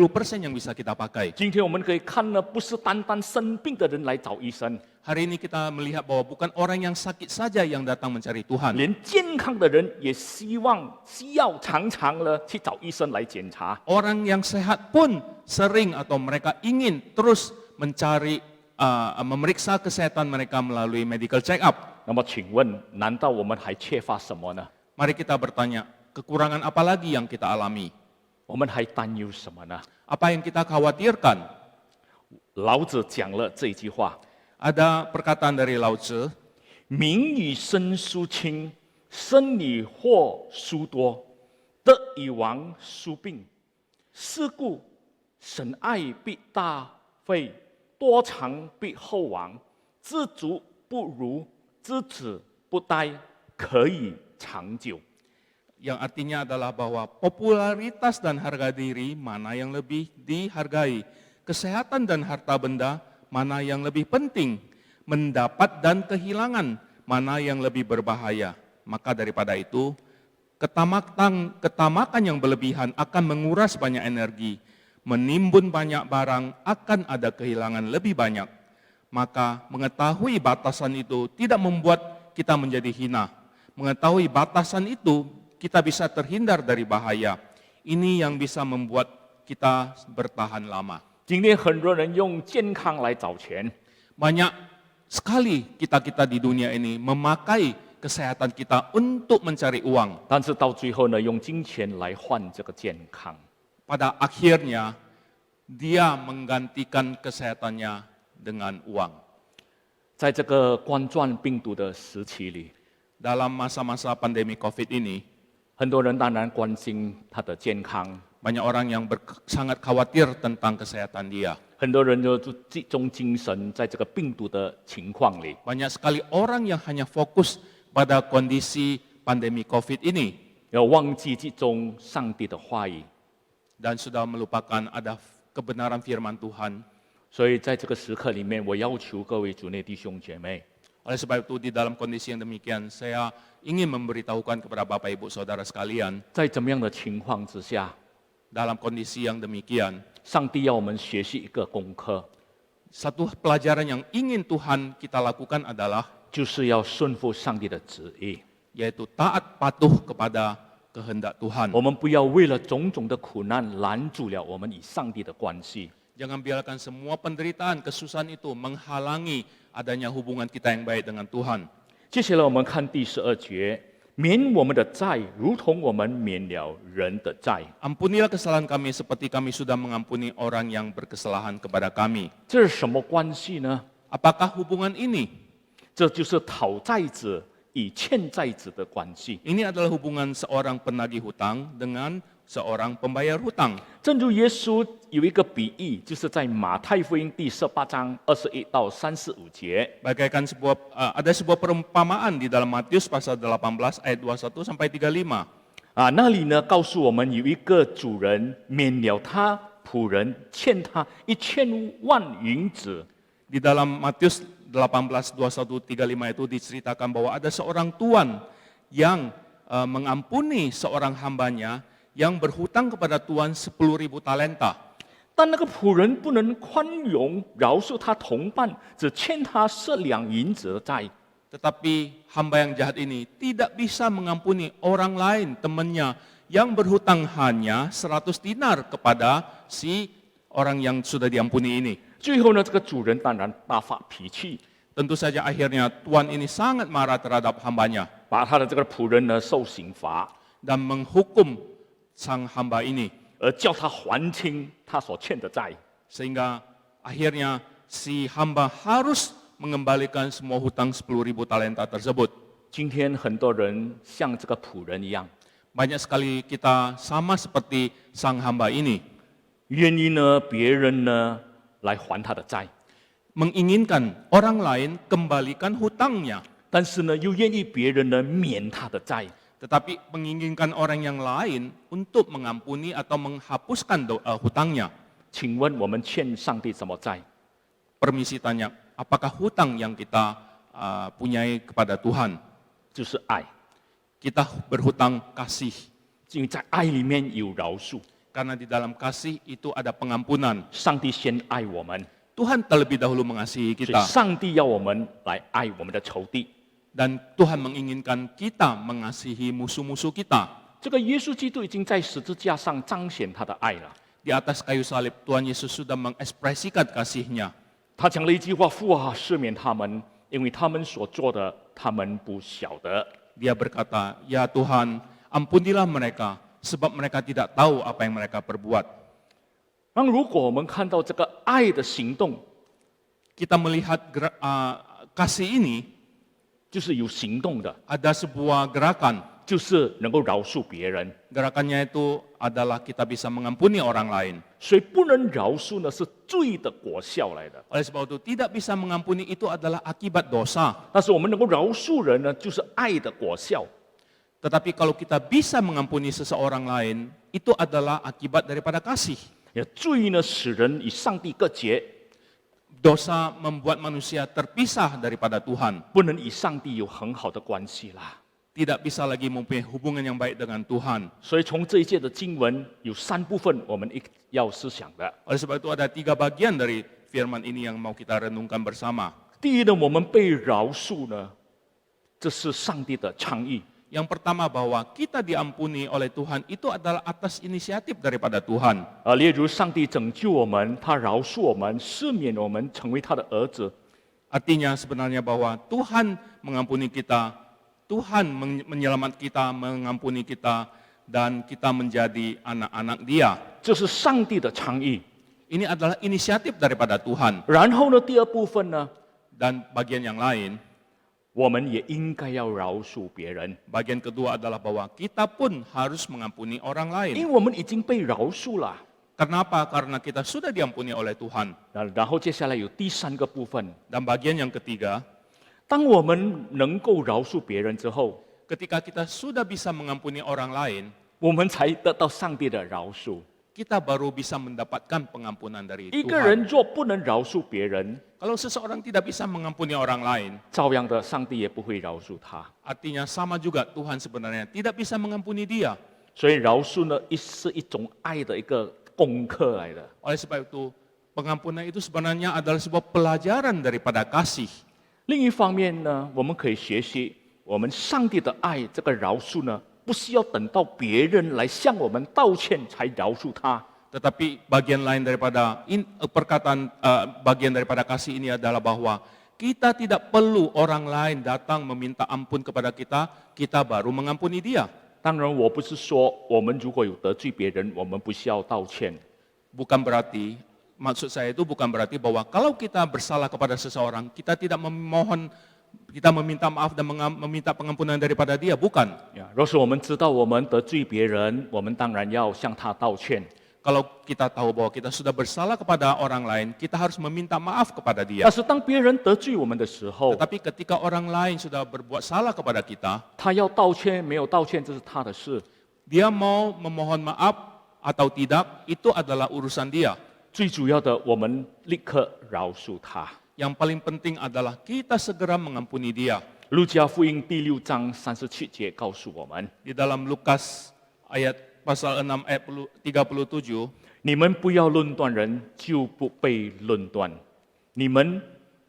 yang bisa kita pakai. 今天我们可以看呢，不是单单生病的人来找医生， Hari ini kita melihat bahwa bukan orang yang sakit saja yang datang mencari Tuhan. 连健康的人也需要常常呢去找医生来检查。 Orang yang sehat pun sering atau mereka ingin terus mencari, memeriksa kesehatan mereka melalui medical check up. 那么请问，难道我们还缺乏什么呢？ Mari kita bertanya, kekurangan apa lagi yang kita alami? 我们还担忧什么呢？ Apa yang kita khawatirkan? 老子讲了这一句话： Ada perkataan dari Lao Tzu, 民以身疏轻，生以祸疏多，德以亡疏病。是故神爱必大费，多藏必厚亡。知足不如，知止不殆，可以长久。 yang artinya adalah bahwa popularitas dan harga diri mana yang lebih dihargai, kesehatan dan harta benda mana yang lebih penting, mendapat dan kehilangan mana yang lebih berbahaya. Maka daripada itu, ketamakan yang berlebihan akan menguras banyak energi, menimbun banyak barang akan ada kehilangan lebih banyak. Maka mengetahui batasan itu tidak membuat kita menjadi hina. Mengetahui batasan itu kita bisa terhindar dari bahaya. Ini yang bisa membuat kita bertahan lama. 今天很多人用健康来找钱， Banyak sekali kita-kita di dunia ini memakai kesehatan kita untuk mencari uang. 但是到最后呢，用金钱来换这个健康。 Pada akhirnya, dia menggantikan kesehatannya dengan uang. 在这个冠状病毒的时期里， Dalam masa-masa pandemi COVID ini, 很多人当然关心他的健康， banyak orang yang sangat khawatir tentang kesehatan dia. 很多人就集中精神在这个病毒的情况里。 Banyak sekali orang yang hanya fokus pada kondisi pandemi COVID ini 要忘记集中上帝的话语， dan sudah melupakan ada kebenaran firman Tuhan. 所以在这个时刻里面，我要求各位主内弟兄姐妹， Oleh sebab itu di dalam kondisi yang demikian saya ingin memberitahukan kepada Bapak Ibu Saudara sekalian, 在怎么样的情况之下， dalam kondisi yang demikian, 上帝要我们学习一个功课， satu pelajaran yang ingin Tuhan kita lakukan adalah 就是要顺服上帝的旨意。 yaitu taat patuh kepada kehendak Tuhan. 我们不要为了种种的苦难拦住了我们与上帝的关系。 Jangan biarkan semua penderitaan, kesusahan itu menghalangi adanya hubungan kita yang baik dengan Tuhan. 接下来我们看第12节，免我们的债，如同我们免了人的债。 Ampunilah kesalahan kami seperti kami sudah mengampuni orang yang berkesalahan kepada kami. 这是什么关系呢？ Apakah hubungan ini? 这就是讨债者与欠债者的关系。 Ini adalah hubungan seorang penagih hutang dengan seorang pembayar hutang. 正如耶稣有一个比喻，就是在马太福音第18章21到35节。 Bagaikan ada sebuah perumpamaan di dalam Matius pasal 18 ayat 21 sampai 35. 那里呢告诉我们，有一个主人免了他仆人欠他1000万银子。 Di dalam Matius 18, 21, 35 itu diceritakan bahwa ada seorang tuan yang mengampuni seorang hambanya yang berhutang kepada tuan 10.000 talenta. 但那个仆人不能宽容饶恕他同伴只欠他10两银子的债， Tetapi hamba yang jahat ini tidak bisa mengampuni orang lain, temannya, yang berhutang hanya 100 dinar kepada si orang yang sudah diampuni ini. 最后呢，这个主人当然大发脾气， Tentu saja akhirnya tuan ini sangat marah terhadap hambanya 把他的这个仆人呢受刑罚， dan menghukum sang hamba ini. 而叫他还清他所欠的债。 Sehingga akhirnya si hamba harus mengembalikan semua hutang 10.000 talenta tersebut. 今天很多人像这个仆人一样， Banyak sekali kita sama seperti sang hamba ini, 愿意呢别人呢来还他的债， menginginkan orang lain kembalikan hutangnya. 但是呢，又愿意别人呢免他的债。 tetapi menginginkan orang yang lain untuk mengampuni atau menghapuskan hutangnya. 请问我们欠上帝什么债？ Permisi tanya, apakah hutang yang kita punyai kepada Tuhan? 就是爱， Kita berhutang kasih, 因为在爱里面有饶恕。 karena di dalam kasih itu ada pengampunan. 上帝先爱我们， Tuhan terlebih dahulu mengasihi 所以 kita, 上帝要我们来爱我们的仇敌。 dan Tuhan menginginkan kita mengasihi musuh-musuh kita. 这个耶稣基督已经在十字架上彰显他的爱了。 Di atas kayu salib, Tuhan Yesus sudah mengekspresikan kasih-Nya. 他讲了一句话：“父啊，赦免他们，因为他们所做的，他们不晓得。” Dia berkata, "Ya Tuhan, ampunilah mereka, sebab mereka tidak tahu apa yang mereka perbuat." 那如果我们看到这个爱的行动， Kita melihat kasih ini 就是有行动的， ada sebuah gerakan. 就是能够饶恕别人。 Gerakannya itu adalah kita bisa mengampuni orang lain. 所以不能饶恕呢，是罪的果效来的。 Oleh sebab itu, tidak bisa mengampuni itu adalah akibat dosa. 但是我们能够饶恕人呢，就是爱的果效。 Tetapi kalau kita bisa mengampuni seseorang lain, itu adalah akibat daripada kasih. 罪呢，使人与上帝隔绝， Dosa membuat manusia terpisah daripada Tuhan. 不能与上帝有很好的关系啦。 Tidak bisa lagi mempunyai hubungan yang baik dengan Tuhan. 所以从这一届的经文有3部分，我们要思想的。 Oleh sebab itu ada 3 bagian dari firman ini yang mau kita renungkan bersama. 第一呢，我们被饶恕呢，这是上帝的倡议。 Yang pertama bahwa kita diampuni oleh Tuhan itu adalah atas inisiatif daripada Tuhan. 例如上帝拯救我们，他饶恕我们，赦免我们，成为他的儿子。 Artinya sebenarnya bahwa Tuhan mengampuni kita, Tuhan menyelamat kita, mengampuni kita, dan kita menjadi anak-anak Dia. 这是上帝的倡议。 Ini adalah inisiatif daripada Tuhan. 然后呢，第二部分呢， Dan bagian yang lain, 我们也应该要饶恕别人， bagian kedua adalah bahwa kita pun harus mengampuni orang 因为 lain. 我们已经被饶恕了。 Kenapa? Karena kita sudah diampuni oleh Tuhan. 然后接下来有第3个部分， Dan bagian yang ketiga, 当我们能够饶恕别人之后， ketika kita sudah bisa mengampuni orang lain, 我们才得到上帝的饶恕。 kita baru bisa mendapatkan pengampunan dari 一个 Tuhan. 人若不能饶恕别人， Kalau seseorang tidak bisa mengampuni orang lain, 照样的，上帝也不会饶恕他。 artinya sama juga Tuhan sebenarnya tidak bisa mengampuni dia. 所以饶恕呢，是一种爱的一个功课来的。 Oleh sebab itu, pengampunan itu sebenarnya adalah sebuah pelajaran daripada kasih. 另一方面呢，我们可以学习我们上帝的爱，这个饶恕呢，不是要等到别人来向我们道歉才饶恕他。 Tetapi bagian lain daripada bagian daripada kasih ini adalah bahwa kita tidak perlu orang lain datang meminta ampun kepada kita, kita baru mengampuni dia. 当然，我不是说我们如果有得罪别人，我们不需要道歉。 Bukan berarti, maksud saya itu bukan berarti bahwa kalau kita bersalah kepada seseorang, kita tidak kita meminta maaf dan meminta pengampunan daripada dia, bukan. 若是我们知道我们得罪别人，我们当然要向他道歉。 Kalau kita tahu bahwa kita sudah bersalah kepada orang lain, kita harus meminta maaf kepada dia. 但是当别人得罪我们的时候， Tetapi ketika orang lain sudah berbuat salah kepada kita, 他要道歉没有道歉，这是他的事。 dia mau memohon maaf atau tidak, itu adalah urusan dia. 最主要的，我们立刻饶恕他。 Yang paling penting adalah kita segera mengampuni dia. 路加福音第6章37节告诉我们： Di dalam Lukas pasal 6 ayat 37, 你们不要论断人，就不被论断；你们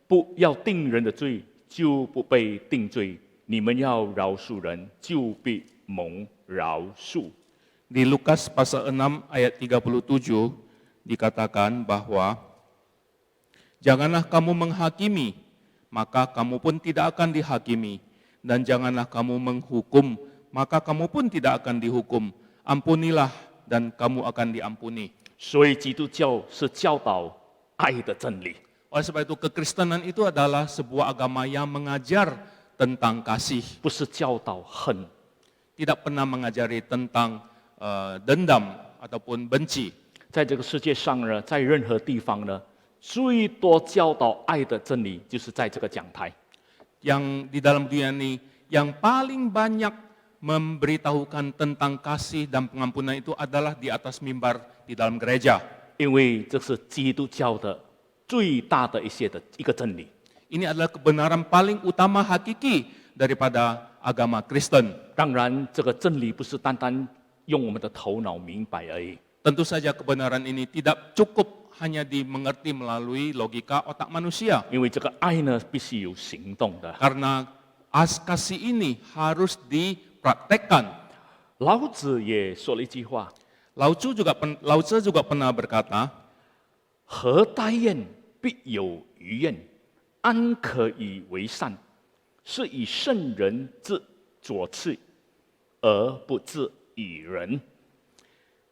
不要定人的罪，就不被定罪；你们要饶恕人，就必蒙饶恕。 di Lukas pasal 6 ayat 37 dikatakan bahwa janganlah kamu menghakimi, maka kamu pun tidak akan dihakimi, dan janganlah kamu menghukum, maka kamu pun tidak akan dihukum. Ampunilah dan kamu akan diampuni. 所以基督教是教导爱的真理。 Oleh sebab itu kekristenan itu adalah sebuah agama yang mengajar tentang kasih, 不是教导恨。 tidak pernah mengajari tentang dendam ataupun benci. 在这个世界上呢，在任何地方呢，最多教导爱的真理，就是在这个讲台。yang di dalam dunia ini yang paling banyak memberitahukan tentang kasih dan pengampunan itu adalah di atas mimbar di dalam gereja. 因为这是基督教的最大的一个真理。 Ini adalah kebenaran paling utama hakiki daripada agama Kristen. 当然，这个真理不是单单用我们的头脑明白而已， Tentu saja kebenaran ini tidak cukup hanya dimengerti melalui logika otak manusia. 因为这个爱呢，必须有行动的。 Karena kasih ini harus dipraktekkan. 老子也说了一句话： Lao Tzu juga pernah berkata, 何待宴，必有余宴；安可以为善，是以圣人之左次，而不自以人。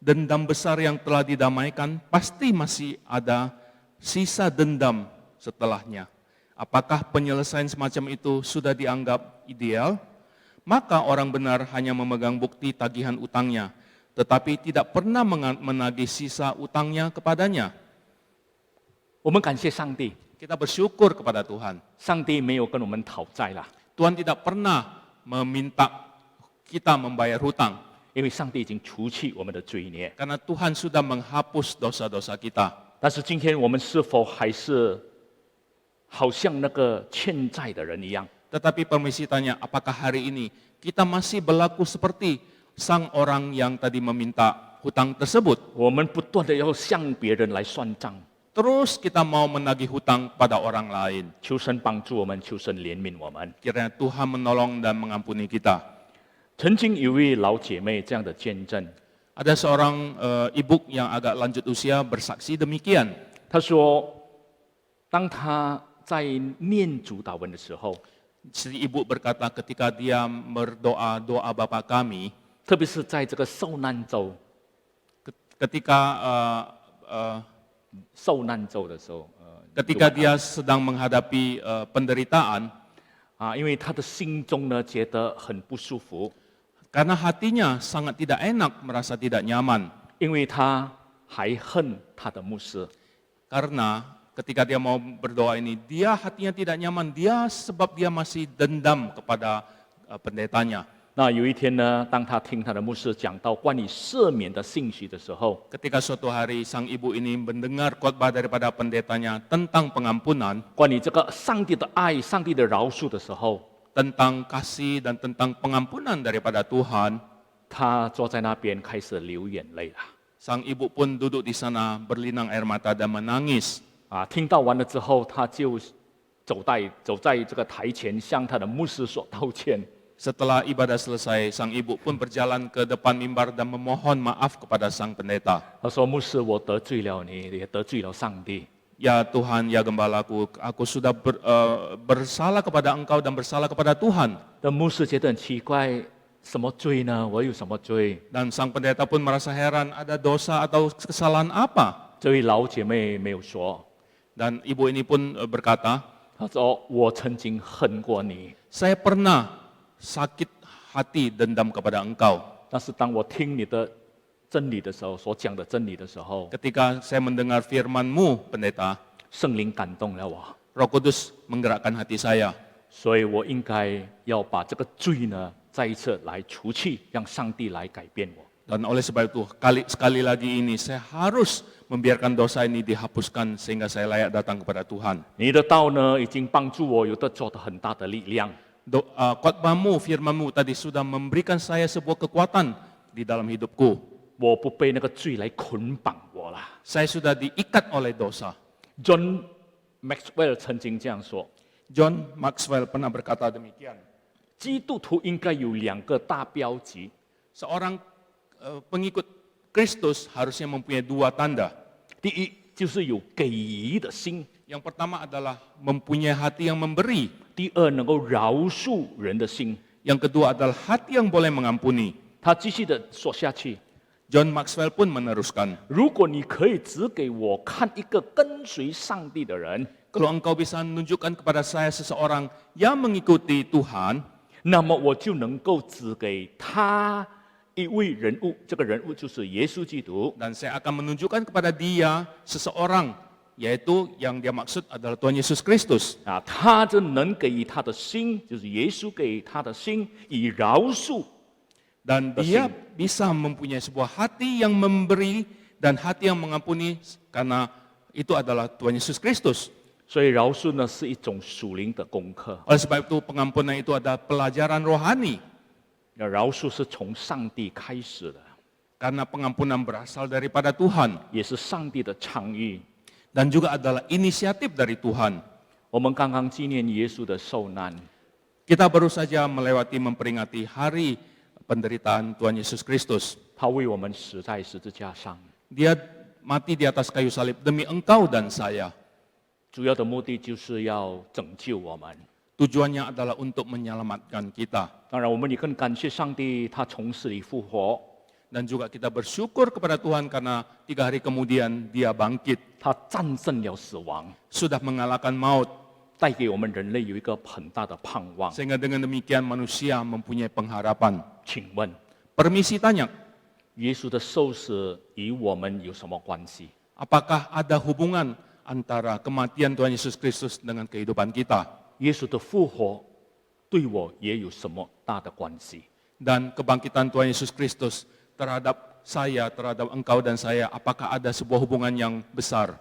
dendam besar yang telah didamaikan pasti masih ada sisa dendam setelahnya. Apakah penyelesaian semacam itu sudah dianggap ideal? Maka orang benar hanya memegang bukti tagihan utangnya, tetapi tidak pernah menagih sisa utangnya kepadanya. 我们感谢上帝， Kita bersyukur kepada Tuhan. 上帝没有跟我们讨债啦， Tuhan tidak pernah meminta kita membayar hutang, 因为上帝已经除去我们的罪孽。 karena Tuhan sudah menghapus dosa-dosa kita. 但是今天我们是否还是好像那个欠债的人一样？ Tetapi permisi tanya, apakah hari ini kita masih berlaku seperti sang orang yang tadi meminta hutang tersebut? 我们不断的要向别人来算账， Terus kita mau menagih hutang pada orang lain. 求神帮助我们，求神怜悯我们。 Kiranya Tuhan menolong dan mengampuni kita. 曾经有一位老姐妹这样的见证， Ada seorang ibu yang agak lanjut usia bersaksi demikian. 她说，当她在念主祷文的时候， Si ibu berkata ketika dia berdoa doa Bapa kami, 特别是在这个受难周， ketika 受难周的时候， ketika dia sedang menghadapi penderitaan, 因为她的心中呢觉得很不舒服， karena hatinya sangat tidak enak, merasa tidak nyaman. 因为她还恨她的牧师。 Karena ketika dia mau berdoa ini, dia hatinya tidak nyaman, sebab dia masih dendam kepada pendetanya. 那有一天呢，当她听她的牧师讲到关于赦免的信息的时候， Ketika suatu hari sang ibu ini mendengar khotbah daripada pendetanya tentang pengampunan, 关于这个上帝的爱、上帝的饶恕的时候， tentang kasih dan tentang pengampunan daripada Tuhan, 她坐在那边开始流眼泪了。 sang ibu pun duduk di sana berlinang air mata dan menangis. 听到完了之后，她就走在这个台前，向她的牧师说道歉。 Setelah ibadah selesai, sang ibu pun berjalan ke depan mimbar dan memohon maaf kepada sang pendeta. 她说：“牧师，我得罪了你，也得罪了上帝。 Ya Tuhan, ya gembalaku, aku sudah bersalah kepada engkau dan bersalah kepada Tuhan. ” 那牧师觉得很奇怪，什么罪呢？我有什么罪？ Dan sang pendeta pun merasa heran, ada dosa atau kesalahan apa? 这位老姐妹没有说， Dan ibu ini pun berkata, 她说：“我曾经恨过你， saya pernah sakit hati dendam kepada engkau. 但是当我听你的真理的时候，所讲的真理的时候， Ketika saya mendengar firman-Mu, pendeta, 圣灵感动了我， Roh Kudus menggerakkan hati saya. 所以我应该要把这个罪呢再一次来除去，让上帝来改变我。 Dan oleh sebab itu, sekali lagi ini saya harus membiarkan dosa ini dihapuskan sehingga saya layak datang kepada Tuhan. 你的道呢，已经帮助我有得做的很大的力量。 Khotbah-Mu, firman-Mu tadi sudah memberikan saya sebuah kekuatan di dalam hidupku. 我不被那个罪来捆绑我了。 Saya sudah diikat oleh dosa. John Maxwell 曾经这样说： John Maxwell pernah berkata demikian. 基督徒应该有两个大标记， Seorang pengikut Kristus harusnya mempunyai dua tanda. 第一就是有给予的心， Yang pertama adalah mempunyai hati yang memberi. 第二能够饶恕人的心。 Yang kedua adalah hati yang boleh mengampuni. 他继续的说下去： John Maxwell pun meneruskan, 如果你可以指给我看一个跟随上帝的人， kalau engkau bisa menunjukkan kepada saya seseorang yang mengikuti Tuhan, 那么我就能够指给他一位人物，这个人物就是耶稣基督。 dan saya akan menunjukkan kepada dia seseorang yaitu yang dia maksud adalah Tuhan Yesus Kristus. 啊，他这能给予他的心，就是耶稣给他的心，以饶恕。 Dan dia bisa mempunyai sebuah hati yang memberi dan hati yang mengampuni karena itu adalah Tuhan Yesus Kristus. 所以饶恕呢是一种属灵的功课， Oleh sebab itu pengampunan itu adalah pelajaran rohani. 饶恕是从上帝开始的， Karena pengampunan berasal daripada Tuhan 也是上帝的倡议。 dan juga adalah inisiatif dari Tuhan. 我们刚刚纪念耶稣的受难， Kita baru saja melewati memperingati hari penderitaan Tuhan Yesus Kristus. 他为我们死在十字架上， Dia mati di atas kayu salib demi engkau dan saya. 主要的目的就是要拯救我们。 Tujuannya adalah untuk menyelamatkan kita. 当然，我们也更感谢上帝，他从死里复活， Dan juga kita bersyukur kepada Tuhan karena 3 hari kemudian dia bangkit. 他战胜了死亡， Sudah mengalahkan maut. 带给我们人类有一个很大的盼望。 Sehingga dengan demikian manusia mempunyai pengharapan. 请问， Permisi tanya, 耶稣的受死与我们有什么关系？ apakah ada hubungan antara kematian Tuhan Yesus Kristus dengan kehidupan kita? 耶稣的复活对我也有什么大的关系？ Dan kebangkitan Tuhan Yesus Kristus terhadap saya, terhadap engkau dan saya, apakah ada sebuah hubungan yang besar?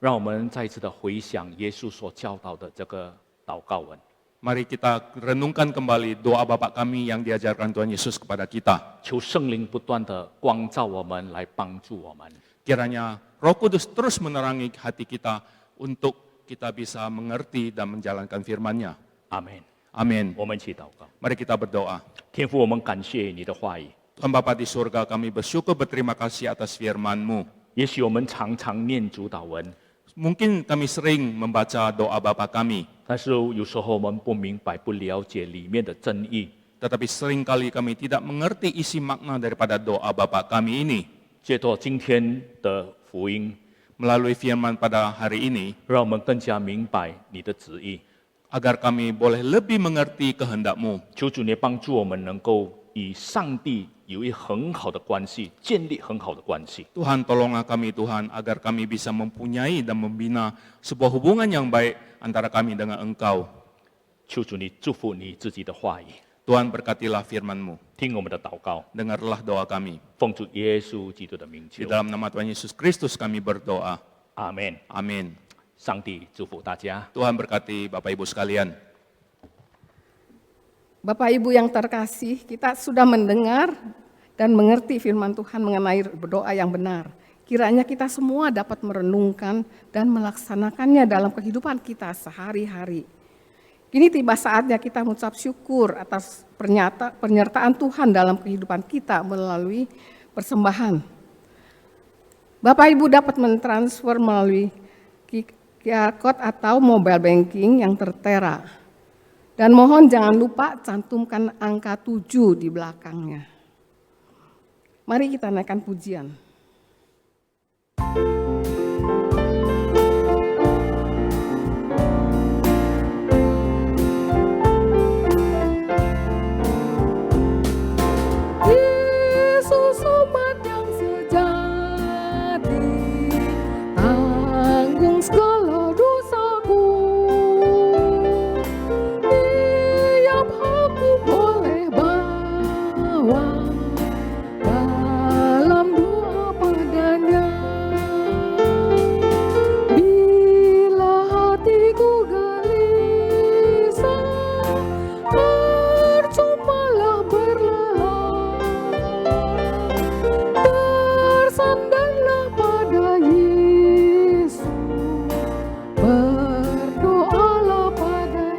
让我们再一次的回想耶稣所教导的这个祷告文。 Mari kita renungkan kembali doa Bapa kami yang diajarkan Tuhan Yesus kepada kita. 求圣灵不断的光照我们，来帮助我们。 Kiranya Roh Kudus terus menerangi hati kita untuk kita bisa mengerti dan menjalankan firman-Nya. 阿门。 Amin. 我们一起祷告。 Mari kita berdoa. 天父，我们感谢你的话语。 Tuhan Bapa di surga, kami bersyukur berterima kasih atas firman-Mu. 也许我们常常念主祷文， Mungkin kami sering membaca doa Bapa kami, 但是有时候我们不明白、不了解里面的真意。 tetapi seringkali kami tidak mengerti isi makna daripada doa Bapa kami ini. 借着今天的福音， Melalui firman pada hari ini, 让我们更加明白你的旨意。 agar kami boleh lebih mengerti kehendak-Mu. 求主你帮助我们能够与上帝有一很好的关系，建立很好的关系。 Tuhan, tolonglah kami Tuhan, agar kami bisa mempunyai dan membina sebuah hubungan yang baik antara kami dengan Engkau. 求主你祝福你自己的话语， Tuhan, berkatilah firman-Mu. 听我们的祷告， Dengarlah doa kami. 奉主耶稣基督的名 Di 求， dalam nama Tuhan Yesus Kristus kami berdoa. 阿门。 Amin. 上帝祝福大家。 Tuhan berkati Bapak Ibu sekalian. Bapak Ibu yang terkasih, kita sudah mendengar dan mengerti firman Tuhan mengenai berdoa yang benar. Kiranya kita semua dapat merenungkan dan melaksanakannya dalam kehidupan kita sehari-hari. Kini tiba saatnya kita mengucap syukur atas penyertaan Tuhan dalam kehidupan kita melalui persembahan. Bapak Ibu dapat mentransfer melalui QR Code atau mobile banking yang tertera. Dan mohon jangan lupa cantumkan angka 7 di belakangnya. Mari kita naikkan pujian. Yesus obat yang sejati, tanggung segala dosaku. Tiap aku boleh bawa dalam doa padanya. Bila hatiku gelisah, percumalah berlelah. Bersandarlah pada Yesus, berdoalah padanya.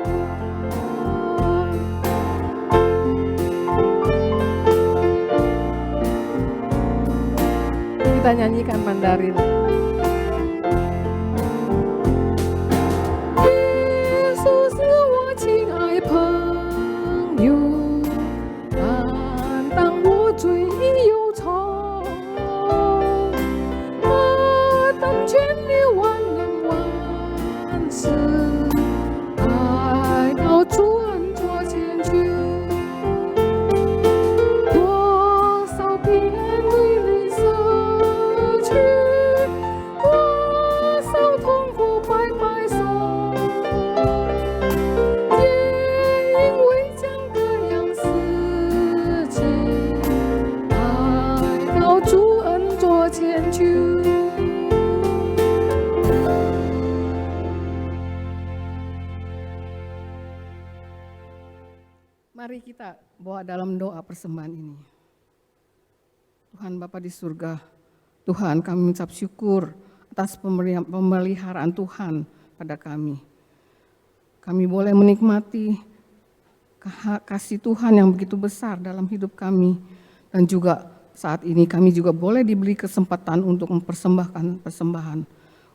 Kita nyanyikan Mandarin. Yesus是我亲爱朋友，担当我罪与忧愁，他当全力万能万事，爱到主恩座前去，多少平安为你舍去， Mari kita bawa dalam doa persembahan ini. Tuhan Bapa di surga, Tuhan kami mengucap syukur atas pemeliharaan Tuhan pada kami. Kami boleh menikmati kasih Tuhan yang begitu besar dalam hidup kami. Dan juga saat ini kami juga boleh diberi kesempatan untuk mempersembahkan persembahan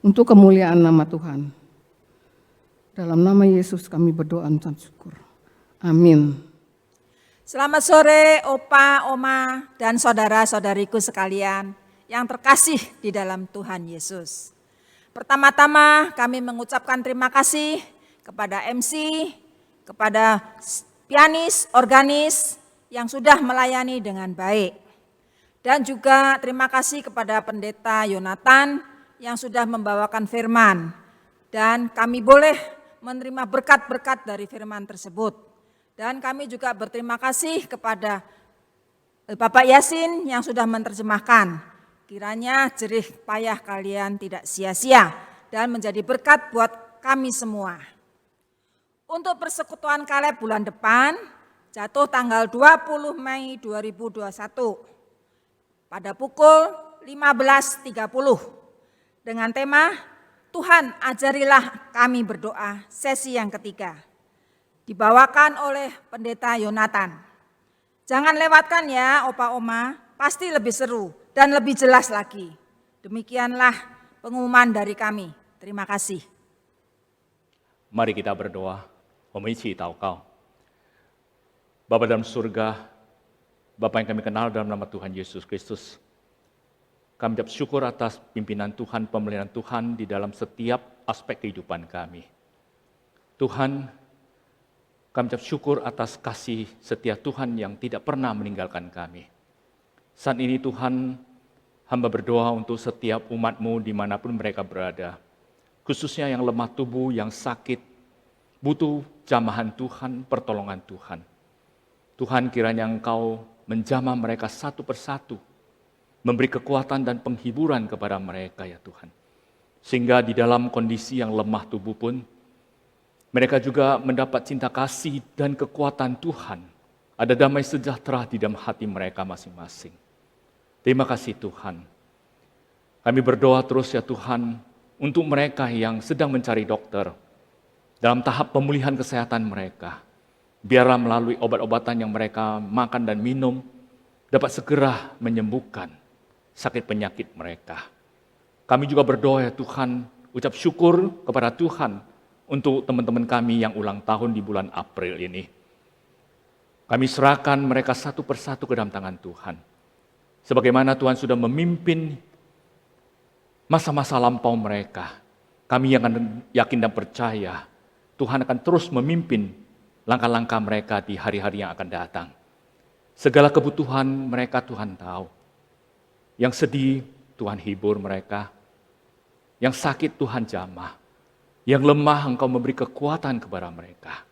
untuk kemuliaan nama Tuhan. Dalam nama Yesus kami berdoa dan syukur. Amin. Selamat sore Opa, Oma, dan saudara-saudariku sekalian yang terkasih di dalam Tuhan Yesus. Pertama-tama kami mengucapkan terima kasih kepada MC, kepada pianis, organis yang sudah melayani dengan baik. Dan juga terima kasih kepada Pendeta Yonatan yang sudah membawakan firman. Dan kami boleh menerima berkat-berkat dari firman tersebut. Dan kami juga berterima kasih kepada Bapak Yasin yang sudah menerjemahkan. Kiranya jerih payah kalian tidak sia-sia dan menjadi berkat buat kami semua. Untuk persekutuan Kaleb bulan depan jatuh tanggal 20 Mei 2021 pada pukul 15.30 dengan tema Tuhan ajarilah kami berdoa sesi yang ketiga. Dibawakan oleh Pendeta Yonatan. Jangan lewatkan ya Opa Oma, pasti lebih seru dan lebih jelas lagi. Demikianlah pengumuman dari kami. Terima kasih. Mari kita berdoa, 我们一起祷告. Bapa dalam surga, Bapa yang kami kenal dalam nama Tuhan Yesus Kristus, kami ucap syukur atas pimpinan Tuhan, pemeliharaan Tuhan di dalam setiap aspek kehidupan kami. Tuhan, kami ucap syukur atas kasih setia Tuhan yang tidak pernah meninggalkan kami. Saat ini Tuhan, hamba berdoa untuk setiap umat-Mu dimanapun mereka berada. Khususnya yang lemah tubuh, yang sakit, butuh jamahan Tuhan, pertolongan Tuhan. Tuhan kiranya Engkau menjamah mereka satu persatu, memberi kekuatan dan penghiburan kepada mereka ya Tuhan. Sehingga di dalam kondisi yang lemah tubuh pun, mereka juga mendapat cinta kasih dan kekuatan Tuhan. Ada damai sejahtera di dalam hati mereka masing-masing. Terima kasih Tuhan. Kami berdoa terus ya Tuhan untuk mereka yang sedang mencari dokter. Dalam tahap pemulihan kesehatan mereka. Biarlah melalui obat-obatan yang mereka makan dan minum dapat segera menyembuhkan sakit penyakit mereka. Kami juga berdoa ya Tuhan, ucap syukur kepada Tuhan untuk teman-teman kami yang ulang tahun di bulan April ini. Kami serahkan mereka satu persatu ke dalam tangan Tuhan. Sebagaimana Tuhan sudah memimpin masa-masa lampau mereka, kami yang yakin dan percaya Tuhan akan terus memimpin langkah-langkah mereka di hari-hari yang akan datang. Segala kebutuhan mereka Tuhan tahu. Yang sedih Tuhan hibur mereka. Yang sakit Tuhan jamah. Yang lemah Engkau memberi kekuatan kepada mereka.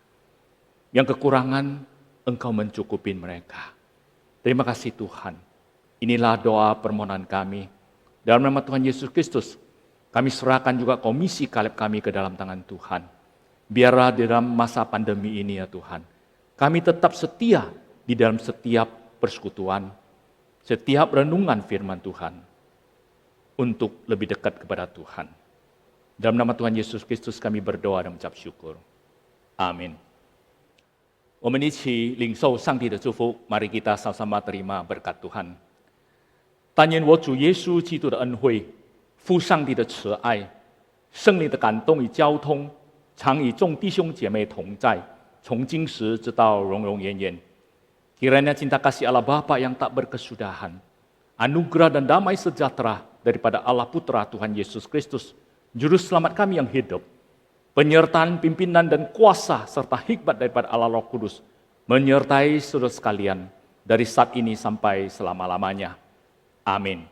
Yang kekurangan Engkau mencukupi mereka. Terima kasih Tuhan. Inilah doa permohonan kami. Dalam nama Tuhan Yesus Kristus, kami serahkan juga komisi Kaleb kami ke dalam tangan Tuhan. Biarlah di dalam masa pandemi ini ya Tuhan, kami tetap setia di dalam setiap persekutuan, setiap renungan firman Tuhan, untuk lebih dekat kepada Tuhan. Dalam nama Tuhan Yesus Kristus kami berdoa dan mengucap syukur. Amin. 我们一起领受上帝的祝福， mari kita sama-sama terima berkat Tuhan. 但愿我主耶稣基督的恩惠、父上帝的慈爱、圣灵的感动与交通，常与众弟兄姐妹同在，从今时直到永永远远。 Kiranya cinta kasih Allah Bapa yang tak berkesudahan, anugerah dan damai sejahtera daripada Allah Putra Tuhan Yesus Kristus, Juru Selamat kami yang hidup, penyertaan pimpinan dan kuasa serta hikmat daripada Allah Roh Kudus, menyertai saudara sekalian dari saat ini sampai selama-lamanya. Amin.